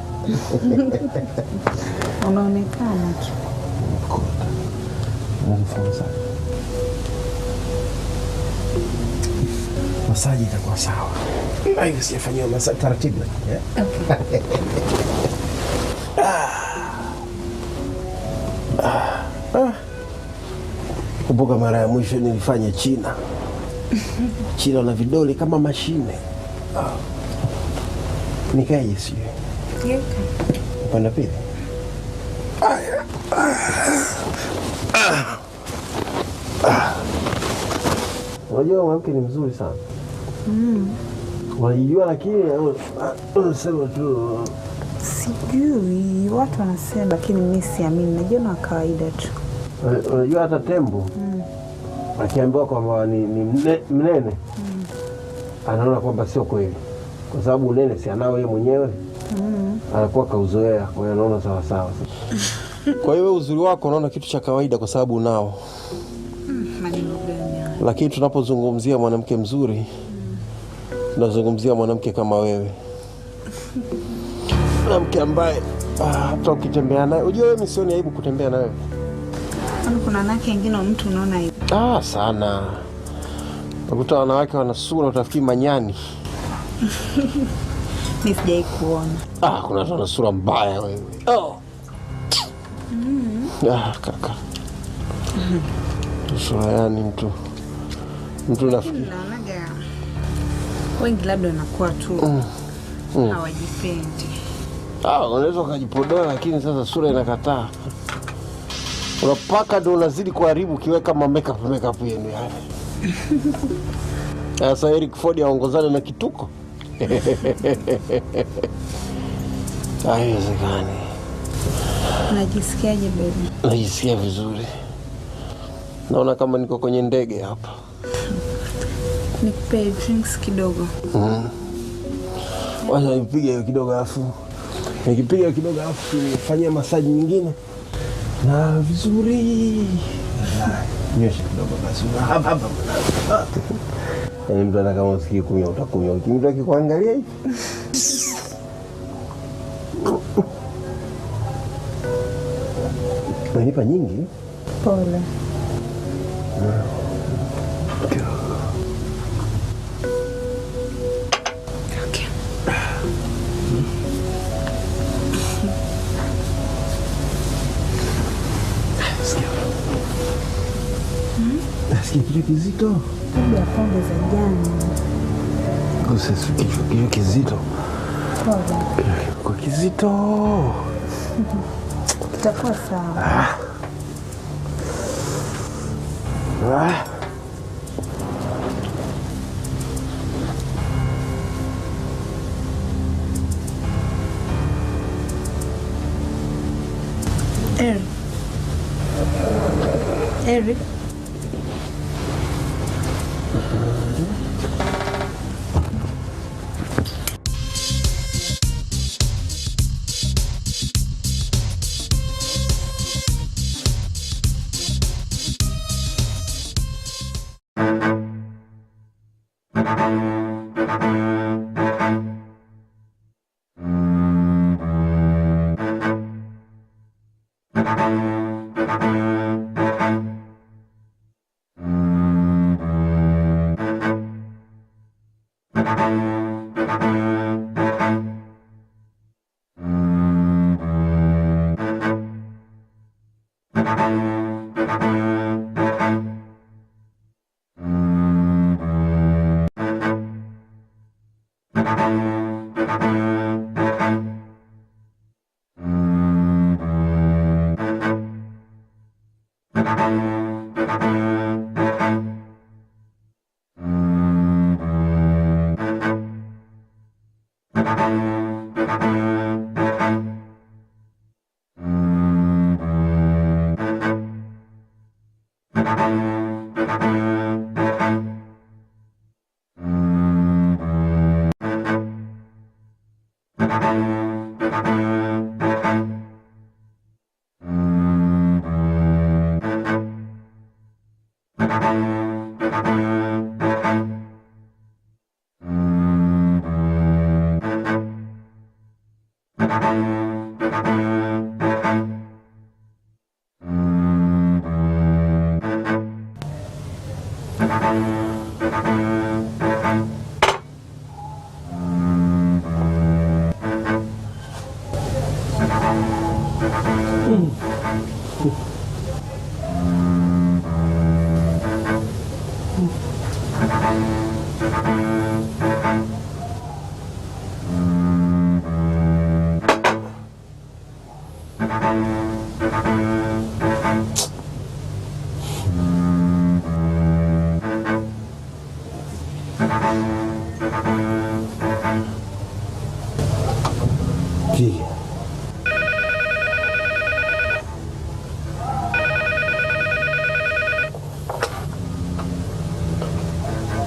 Unaonekana tu. Unafanya masaji. Masaji itakuwa sawa. Hivi sijafanyia masaji taratibu. Okay. Kumbuka mara ya mwisho nilifanya China. China na vidole kama mashine. Nikaje sio? Upande pili. Unajua mwanamke ni mzuri sana. Unajua lakini unasema tu. Sijui, watu wanasema lakini mimi siamini. Najua na kawaida tu. Unajua hata tembo akiambiwa kwamba ni mnene anaona kwamba sio kweli, kwa sababu unene si anao yeye mwenyewe, anakuwa kauzoea, kwa hiyo anaona sawa sawa. Kwa hiyo uzuri wako unaona kitu cha kawaida kwa sababu unao. Lakini tunapozungumzia mwanamke mzuri tunazungumzia mwanamke kama wewe, mwanamke ambaye hata ukitembea naye, unajua wewe sioni aibu kutembea na wewe. Kuna wanawake wengine wa mtu unaona hivi. Sana. Nakuta wanawake wana sura utafikiri manyani. Mimi sijai kuona. Kuna watu wana sura mbaya wewe. Kaka. Sura yani mtu nafikiri. Naonaga wengi labda wanakuwa tu hawajipendi. Unaweza ukajipodoa lakini sasa sura inakataa. Unapaka ndio unazidi kuharibu kiweka makeup yenu yani. Sasa Eric Ford aongozane na kituko. Haiwezekani. Unajisikiaje baby? Najisikia vizuri. Naona kama niko kwenye ndege hapa. Nikupe drinks kidogo. Wacha nipige hiyo kidogo alafu. Nikipiga kidogo alafu nifanyie masaji nyingine. Na vizuri. Nyosha kidogo basi. Hapa. Mtu anataka kama usikie kunywa utakunywa. Mtu akikuangalia hivi. Unanipa nyingi? Pole. Nasikia kichwa kizito. Kumbe ya pombe za jana. Kichwa kizito. Pole. Kwa kizito. Kitakuwa sawa. Eric.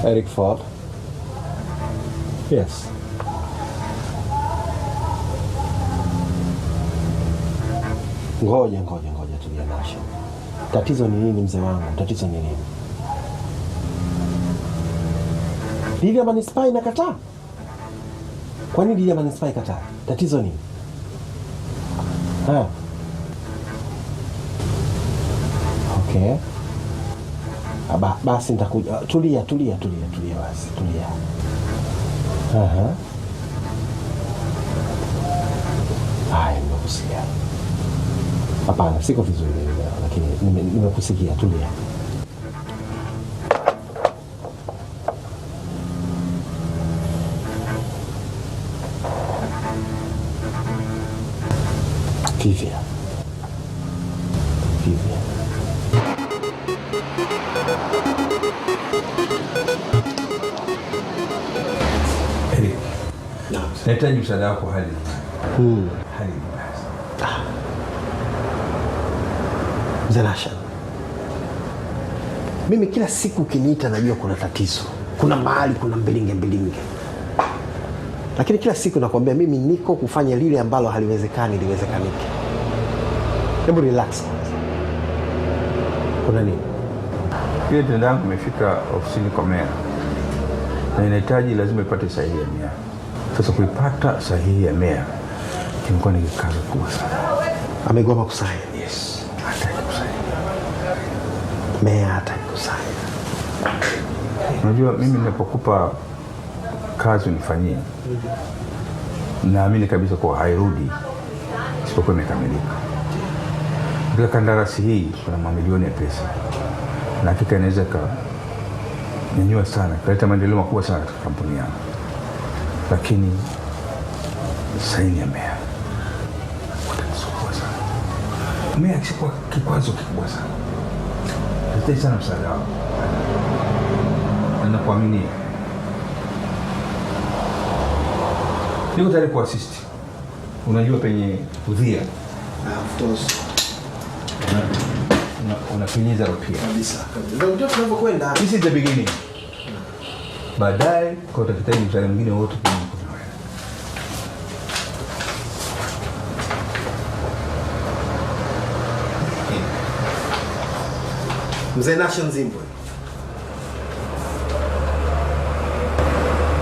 Eric Ford. Yes. Ngoja tulia Nasha. Tatizo ni nini mzee wangu? Tatizo ni nini? Lilia Manispaa inakataa? Kwa nini Lilia Manispaa ikataa? Tatizo nini? Okay. Basi nitakuja. Tulia basi, tulia. Haya, nimekusikia. Hapana, siko vizuri leo, lakini nimekusikia, tulia. Vivian. Eric, nahitaji msaada wako hali mbaya. Mzee Nasha, mimi kila siku ukiniita najua kuna tatizo, kuna mahali kuna mbilinge, lakini kila siku nakwambia mimi niko kufanya lile ambalo haliwezekani liwezekanike. Hebu relax. Kuna nini? Ile tenda yangu imefika ofisini kwa meya na inahitaji lazima ipate sahihi ya meya. Sasa kuipata sahihi ya meya kimekuwa ni kazi kubwa sana. Amegoma kusaini? Yes, hataki kusaini. Meya hataki kusaini. Unajua mimi ninapokupa kazi unifanyie, naamini kabisa kwa hairudi isipokuwa imekamilika. Katika kandarasi hii kuna mamilioni ya pesa, na hakika inaweza ikanyanyua sana, ikaleta maendeleo makubwa sana katika kampuni yangu, lakini saini ya meya watanisumbua sana. Meya akishakuwa kikwazo kikubwa sana, nahitaji sana msaada wako. Nakuamini, niko tayari kuassist. Unajua penye udhia Of course. Unafinyiza rupia Kabisa. Ndio tunavyokwenda. This is the beginning. Baadaye kwa utahitaji msaada mwingine wote kwenye mkono wako. Mzee Nasha Nzimbwe,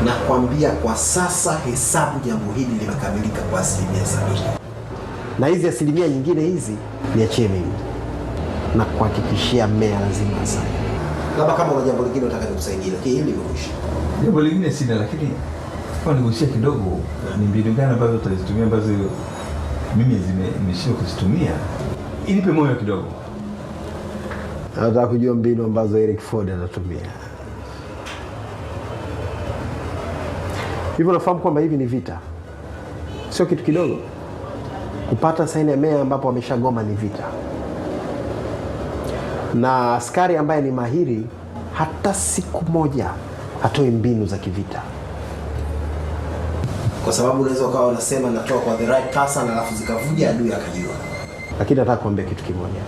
nakwambia kwa sasa hesabu jambo hili limekamilika kwa 70%. Na hizi asilimia nyingine hizi niachie mimi. Na kuhakikishia meya lazima asaini. Labda kama una jambo lingine unataka nikusaidie, lakini hili limekwisha. Jambo lingine sina, lakini kwa nigusia kidogo, ni mbinu gani ambazo utazitumia ambazo mimi nimeshindwa kuzitumia? Inipe moyo kidogo. Nataka kujua mbinu ambazo Eric Ford anatumia. Hivyo nafahamu kwamba hivi ni vita. Sio kitu kidogo. Kupata saini ya meya ambapo ameshagoma ni vita. Na askari ambaye ni mahiri hata siku moja hatoi mbinu za kivita. Kwa sababu unaweza ukawa unasema natoa kwa the right person alafu zikavuja adui akajua. Lakini nataka kuambia kitu kimoja.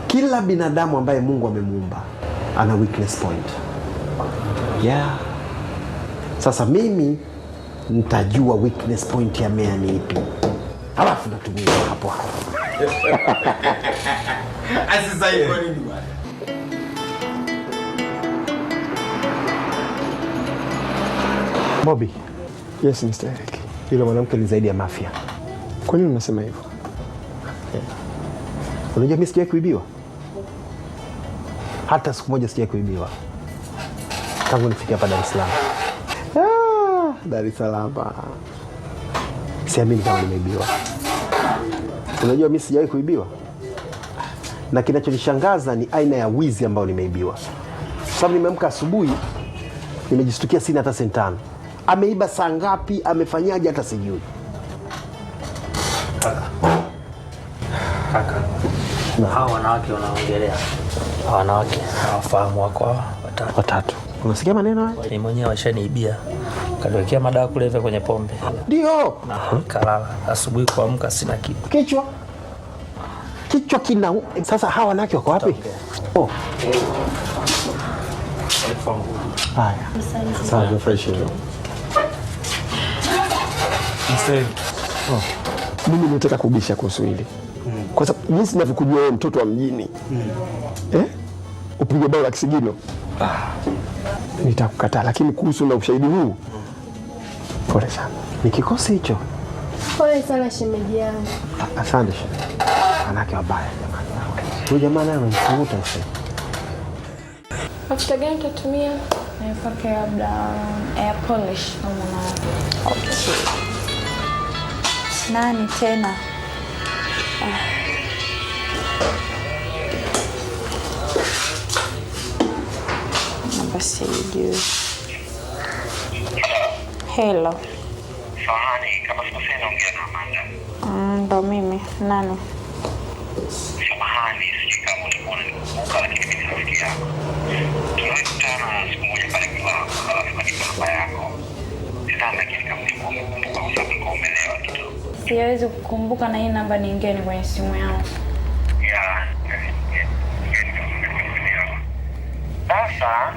Kila binadamu ambaye Mungu amemuumba ana weakness point. Yeah. Sasa mimi nitajua weakness point ya meya ni ipi. Halafu natumia hapo. Asisai kwa nini bwana? Bobby. Yes, Mr. Eric. Yule mwanamke ni zaidi ya mafia. Kwa nini unasema hivyo? Unajua mimi sijawahi kuibiwa. Hata siku moja sijawahi kuibiwa. Tangu nifike hapa Dar es Salaam. Dar es Salaam. Siamini kama nimeibiwa. Unajua mimi sijawahi kuibiwa, na kinachonishangaza ni aina ya wizi ambao nimeibiwa. Sababu nimeamka asubuhi nimejistukia sina hata senti 5. Ameiba saa ngapi, amefanyaje hata sijui. Kaka. Hawa wanawake wanaongelea. Wanawake hawafahamu wako watatu. Unasikia maneno haya? Ni mwenyewe washaniibia. Kaliwekea madawa kulevya kwenye pombe. Ndio. Na kalala. Asubuhi kuamka sina kitu. Kichwa kina. Sasa hawa wanawake wako wapi? Oh. Haya. Sasa fresh hiyo. Oh. Mimi nataka kubisha kuhusu hili. Kwa sababu jinsi ninavyokujua wewe mtoto wa mjini. Upige bao la kisigino. Nitakukataa, lakini kuhusu na ushahidi huu. Pole sana. Ni kikosi hicho. Pole sana shemeji yangu. Asante shemeji. Anake wabaya jamani. Huyu jamaa naye ananifuta sasa. Mafuta gani utatumia? Nipake labda air polish au na. Okay. Nani tena? Basi juu. Hello. Samahani, kama sikosea naongea na Amanda. Ndo mimi. Nani? Samahani, sijui kama utakuwa unanikumbuka, lakini mimi ni rafiki yako. Tulikutana siku moja pale Kilango, alafu kanipa namba yako. Sidhani lakini kama utakuwa umekumbuka kwa sababu nilikuwa umelewa kidogo. Siwezi kukumbuka na hii namba ni ngeni kwenye simu yangu. Sasa,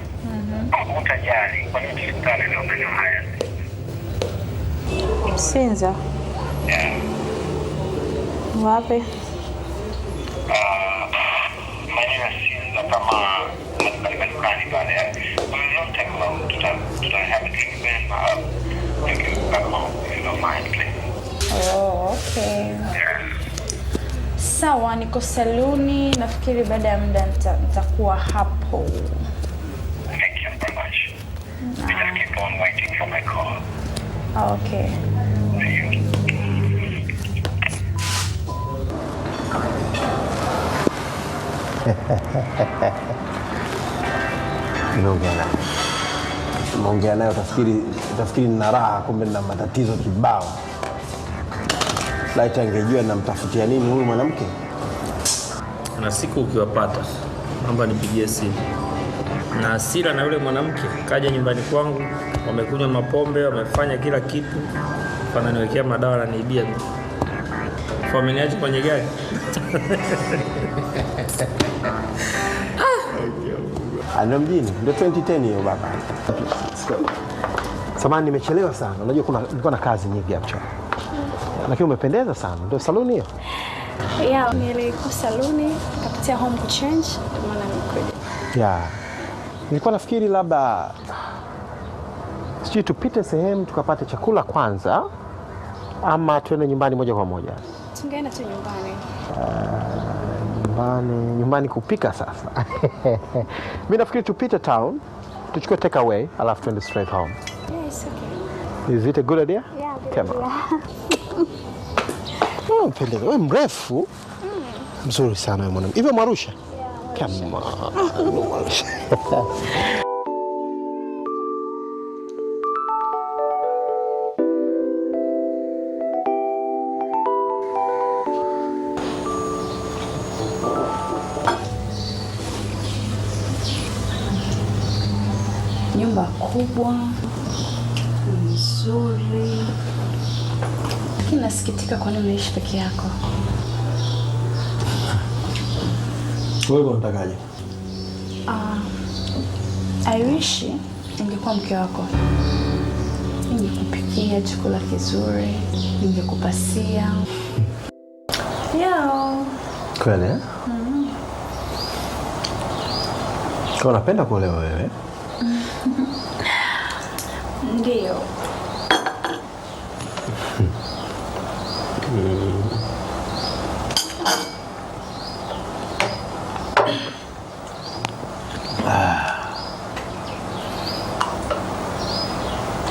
utajali, kwa nini tulikutana leo maeneo haya? Sinza? Wapi? Maeneo ya Sinza kama madukani pale. Tuta have a drink then, take you back home, if you don't mind, please. Oh, okay. Sawa, niko saluni. Nafikiri baada ya muda nitakuwa hapo. Thank you very much. We just keep on waiting for my call. Okay. See you. Naongea naye utafikiri nina raha, kumbe nina matatizo kibao. Laita angejua namtafutia nini huyu mwanamke. Na siku ukiwapata, naomba nipigie simu. Na hasira na yule mwanamke kaja nyumbani kwangu, wamekunywa mapombe, wamefanya kila kitu. Wananiwekea madawa na niibia. Wameniacha kwenye gari. Ana mjini, ndio 2010 hiyo baba. Samahani nimechelewa sana. Unajua nilikuwa na kazi nyingi hapo. Lakini umependeza sana. Ndio saluni hiyo? Yeah, nilikuwa saluni, kapitia home to change, maana nikuja. Yeah. Nilikuwa nafikiri labda sijui tupite sehemu tukapate chakula kwanza ama tuende nyumbani moja kwa moja. Tungeenda tu nyumbani. Nyumbani kupika sasa. Mimi nafikiri tupite town, tuchukue take away, alafu tuende straight home. Yeah, it's okay. Is it a good idea? Yeah, good Come idea. Oh, mpendeza. Wewe mrefu. Mzuri sana wewe mwanamke. Hivyo Marusha? Yeah. Come on. Marusha. Nyumba kubwa nzuri, lakini nasikitika kwa nini unaishi peke yako. Wewe unatakaje? I wish ningekuwa mke wako, ningekupikia chakula kizuri, ningekupasia. Yeah. Kweli eh? Kwa unapenda kuolewa wewe? Ndio.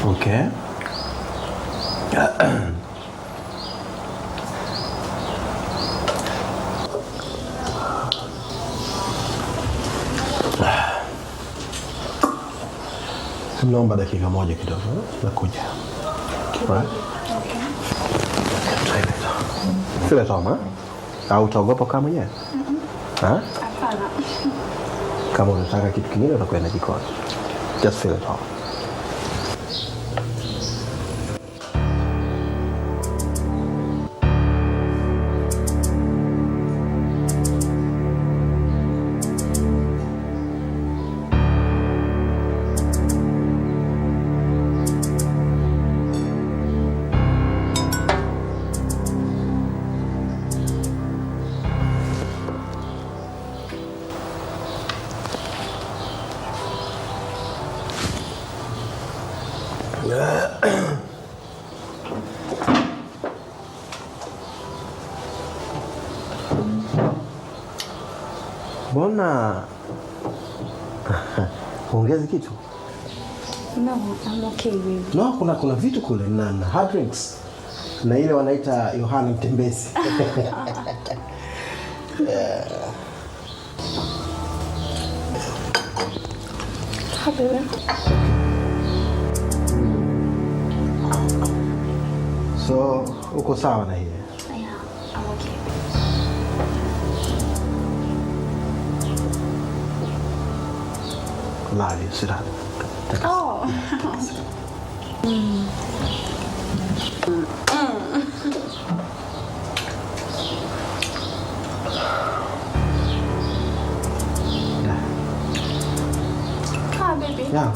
Okay. Naomba dakika moja kidogo. Nakuja. Right? Feel at home, au utaogopa kama mwenyewe? Hapana. Kama unataka kitu kingine utakwenda jikoni. Just feel at home. Mbona ongeza kitu? No, I'm okay baby. No, kuna vitu kule na hard drinks. Na ile wanaita Yohana Mtembezi. Yeah. Hi baby. So, uko sawa na hiyo? Yeah, I'm okay. Love you, sit down. Oh. Hi baby. Yeah,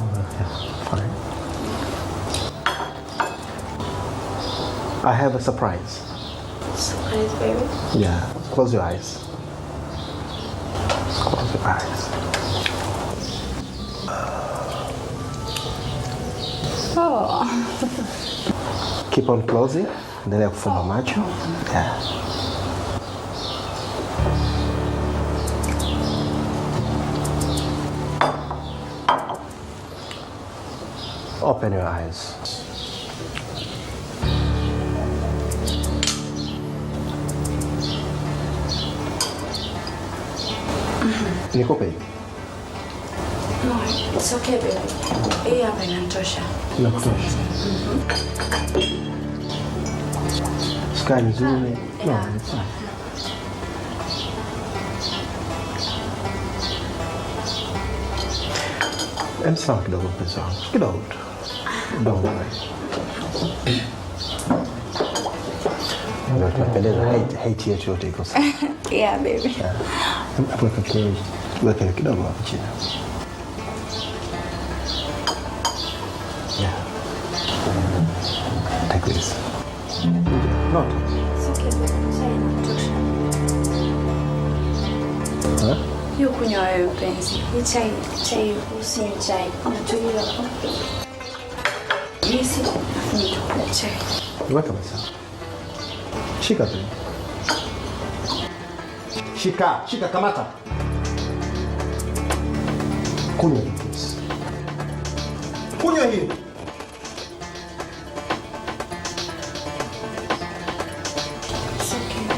fine. I have a surprise. Surprise baby. Yeah, close your eyes. Close your eyes. Oh. Keep on closing. Endelea kufumba macho. Yeah. Open your eyes. Nikupe? No, it's okay baby. Hii hapa inatosha. Inakutosha. Sky nzuri. No, it's fine. Emsama kidogo mpenzi wangu. Kidogo tu. Don't worry. Ndio tunapendeza, hate yetu yote iko sawa. Yeah baby. Hapo weka kidogo hapo chini. Yeah. Take this. Not. It's okay baby. Chai inatosha. Huh? Hiyo kunywa wewe mpenzi. Hii chai usinywe chai. Unatulia hapo. Yes, nitakunywa chai. Weka basi. Shika tu. Shika kamata. Kunywa hii please. Kunywa hii.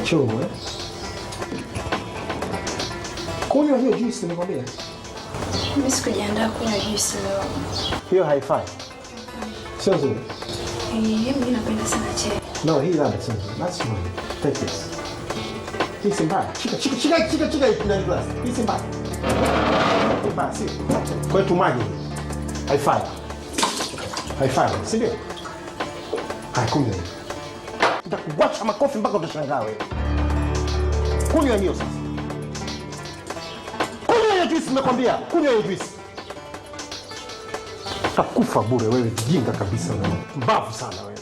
Chungu, eh? Kunywa hiyo juice nimekwambia. Mimi sikujiandaa kunywa juice leo. Hiyo haifai. Sio nzuri. Mimi napenda sana chai. No, hii labda sio nzuri. That's wrong. Take this. Hii si mbaya. Shika ndani glass. Hii si mbaya. Basi. Kwa tu maji. Haifai. Haifai, si ndio? Haikunywa hiyo. Nitakuacha makofi mpaka utashangaa wewe. Kunywa hiyo sasa. Kunywa hiyo juice nimekwambia. Kunywa hiyo juice. Utakufa bure wewe, jinga kabisa wewe. Mbavu sana wewe.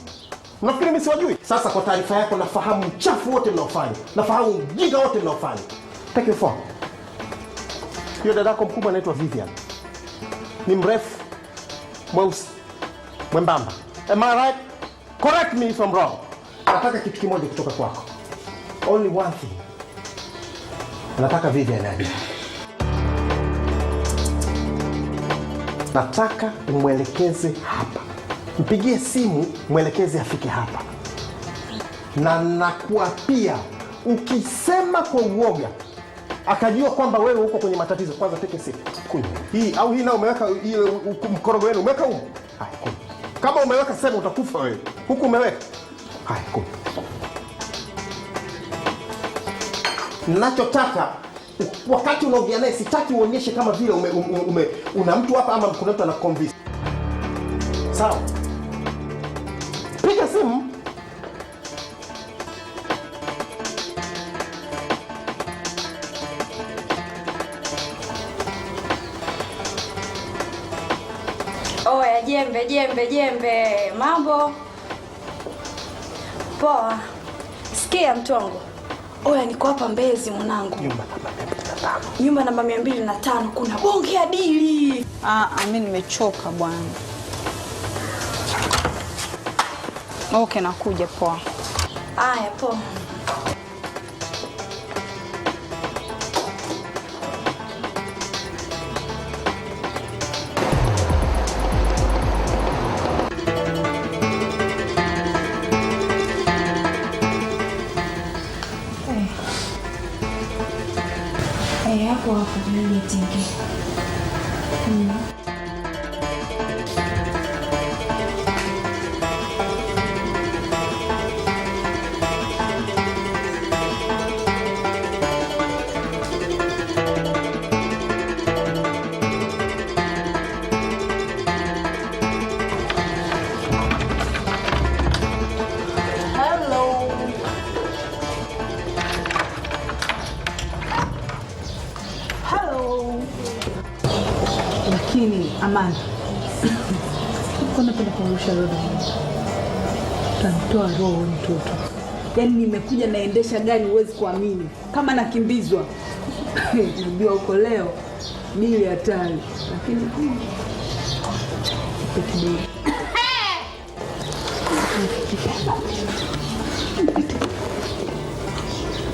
Unafikiri mimi siwajui? Sasa kwa taarifa yako nafahamu uchafu wote mnaofanya. Nafahamu ujinga wote mnaofanya. Take your phone. Hiyo dadako mkubwa anaitwa Vivian. Ni mrefu, mweusi, mwembamba. Am I right? Correct me if I'm wrong. Nataka kitu kimoja kutoka kwako. Only one thing. Nataka Vivian aje. Nataka umwelekeze hapa. Mpigie simu, mwelekeze afike hapa. Na nakuapia, ukisema kwa uoga, akajua kwamba wewe uko kwenye matatizo, kwanza take a sip. Kunywa. Hii au hii na umeweka ile mkorogo wenu umeweka huko. Haya, kunywa. Kama umeweka sema utakufa wewe. Huku umeweka. Haya, kunywa. Ninachotaka wakati unaongea naye sitaki uonyeshe kama vile una mtu hapa ama kuna mtu anaconvince. Sawa? Piga simu. Oya, jembe, mambo poa. Sikia mtongo, oya, niko hapa Mbezi mwanangu, nyumba namba 205, kuna bonge ya dili. Mimi nimechoka bwana. Okay, nakuja. Poa. Aya, poa. Hapo ndio tingi. Amanda. Kuna penda kurusha roho. Tantoa roho mtoto. Yaani nimekuja naendesha gari huwezi kuamini. Kama nakimbizwa. Ndio uko leo. Bili hatari. Lakini kidogo.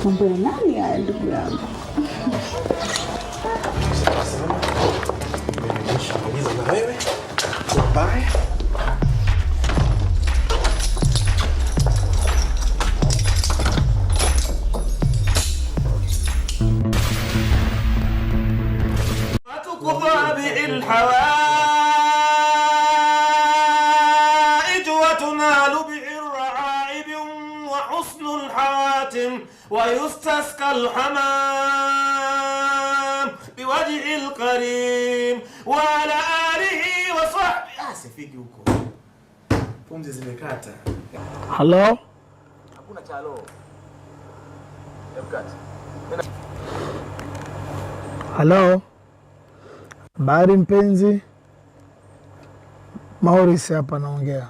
Mambo ya nani haya ndugu yangu? Wewe bye. وتقضى به الحوائج وتنال به الرعائب وحسن الحواتم ويستسقى الحمام بوجه الكريم وعلى آله وصحبه. Sifiki huko. Pumzi zimekata. Hello? Hakuna cha hello. Yabukati. Hello? Habari mpenzi? Maurice hapa naongea.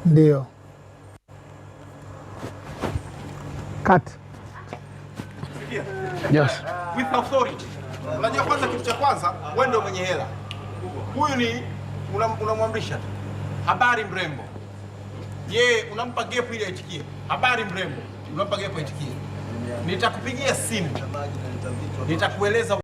Ndio. Cut. Yes. With authority. Unajua kwanza kitu cha kwanza wewe ndio mwenye hela. Huyu ni unamwamrisha. Habari mrembo. Je, unampa gap ili aitikie? Habari mrembo. Unampa gap aitikie. Nitakupigia simu. Nitakueleza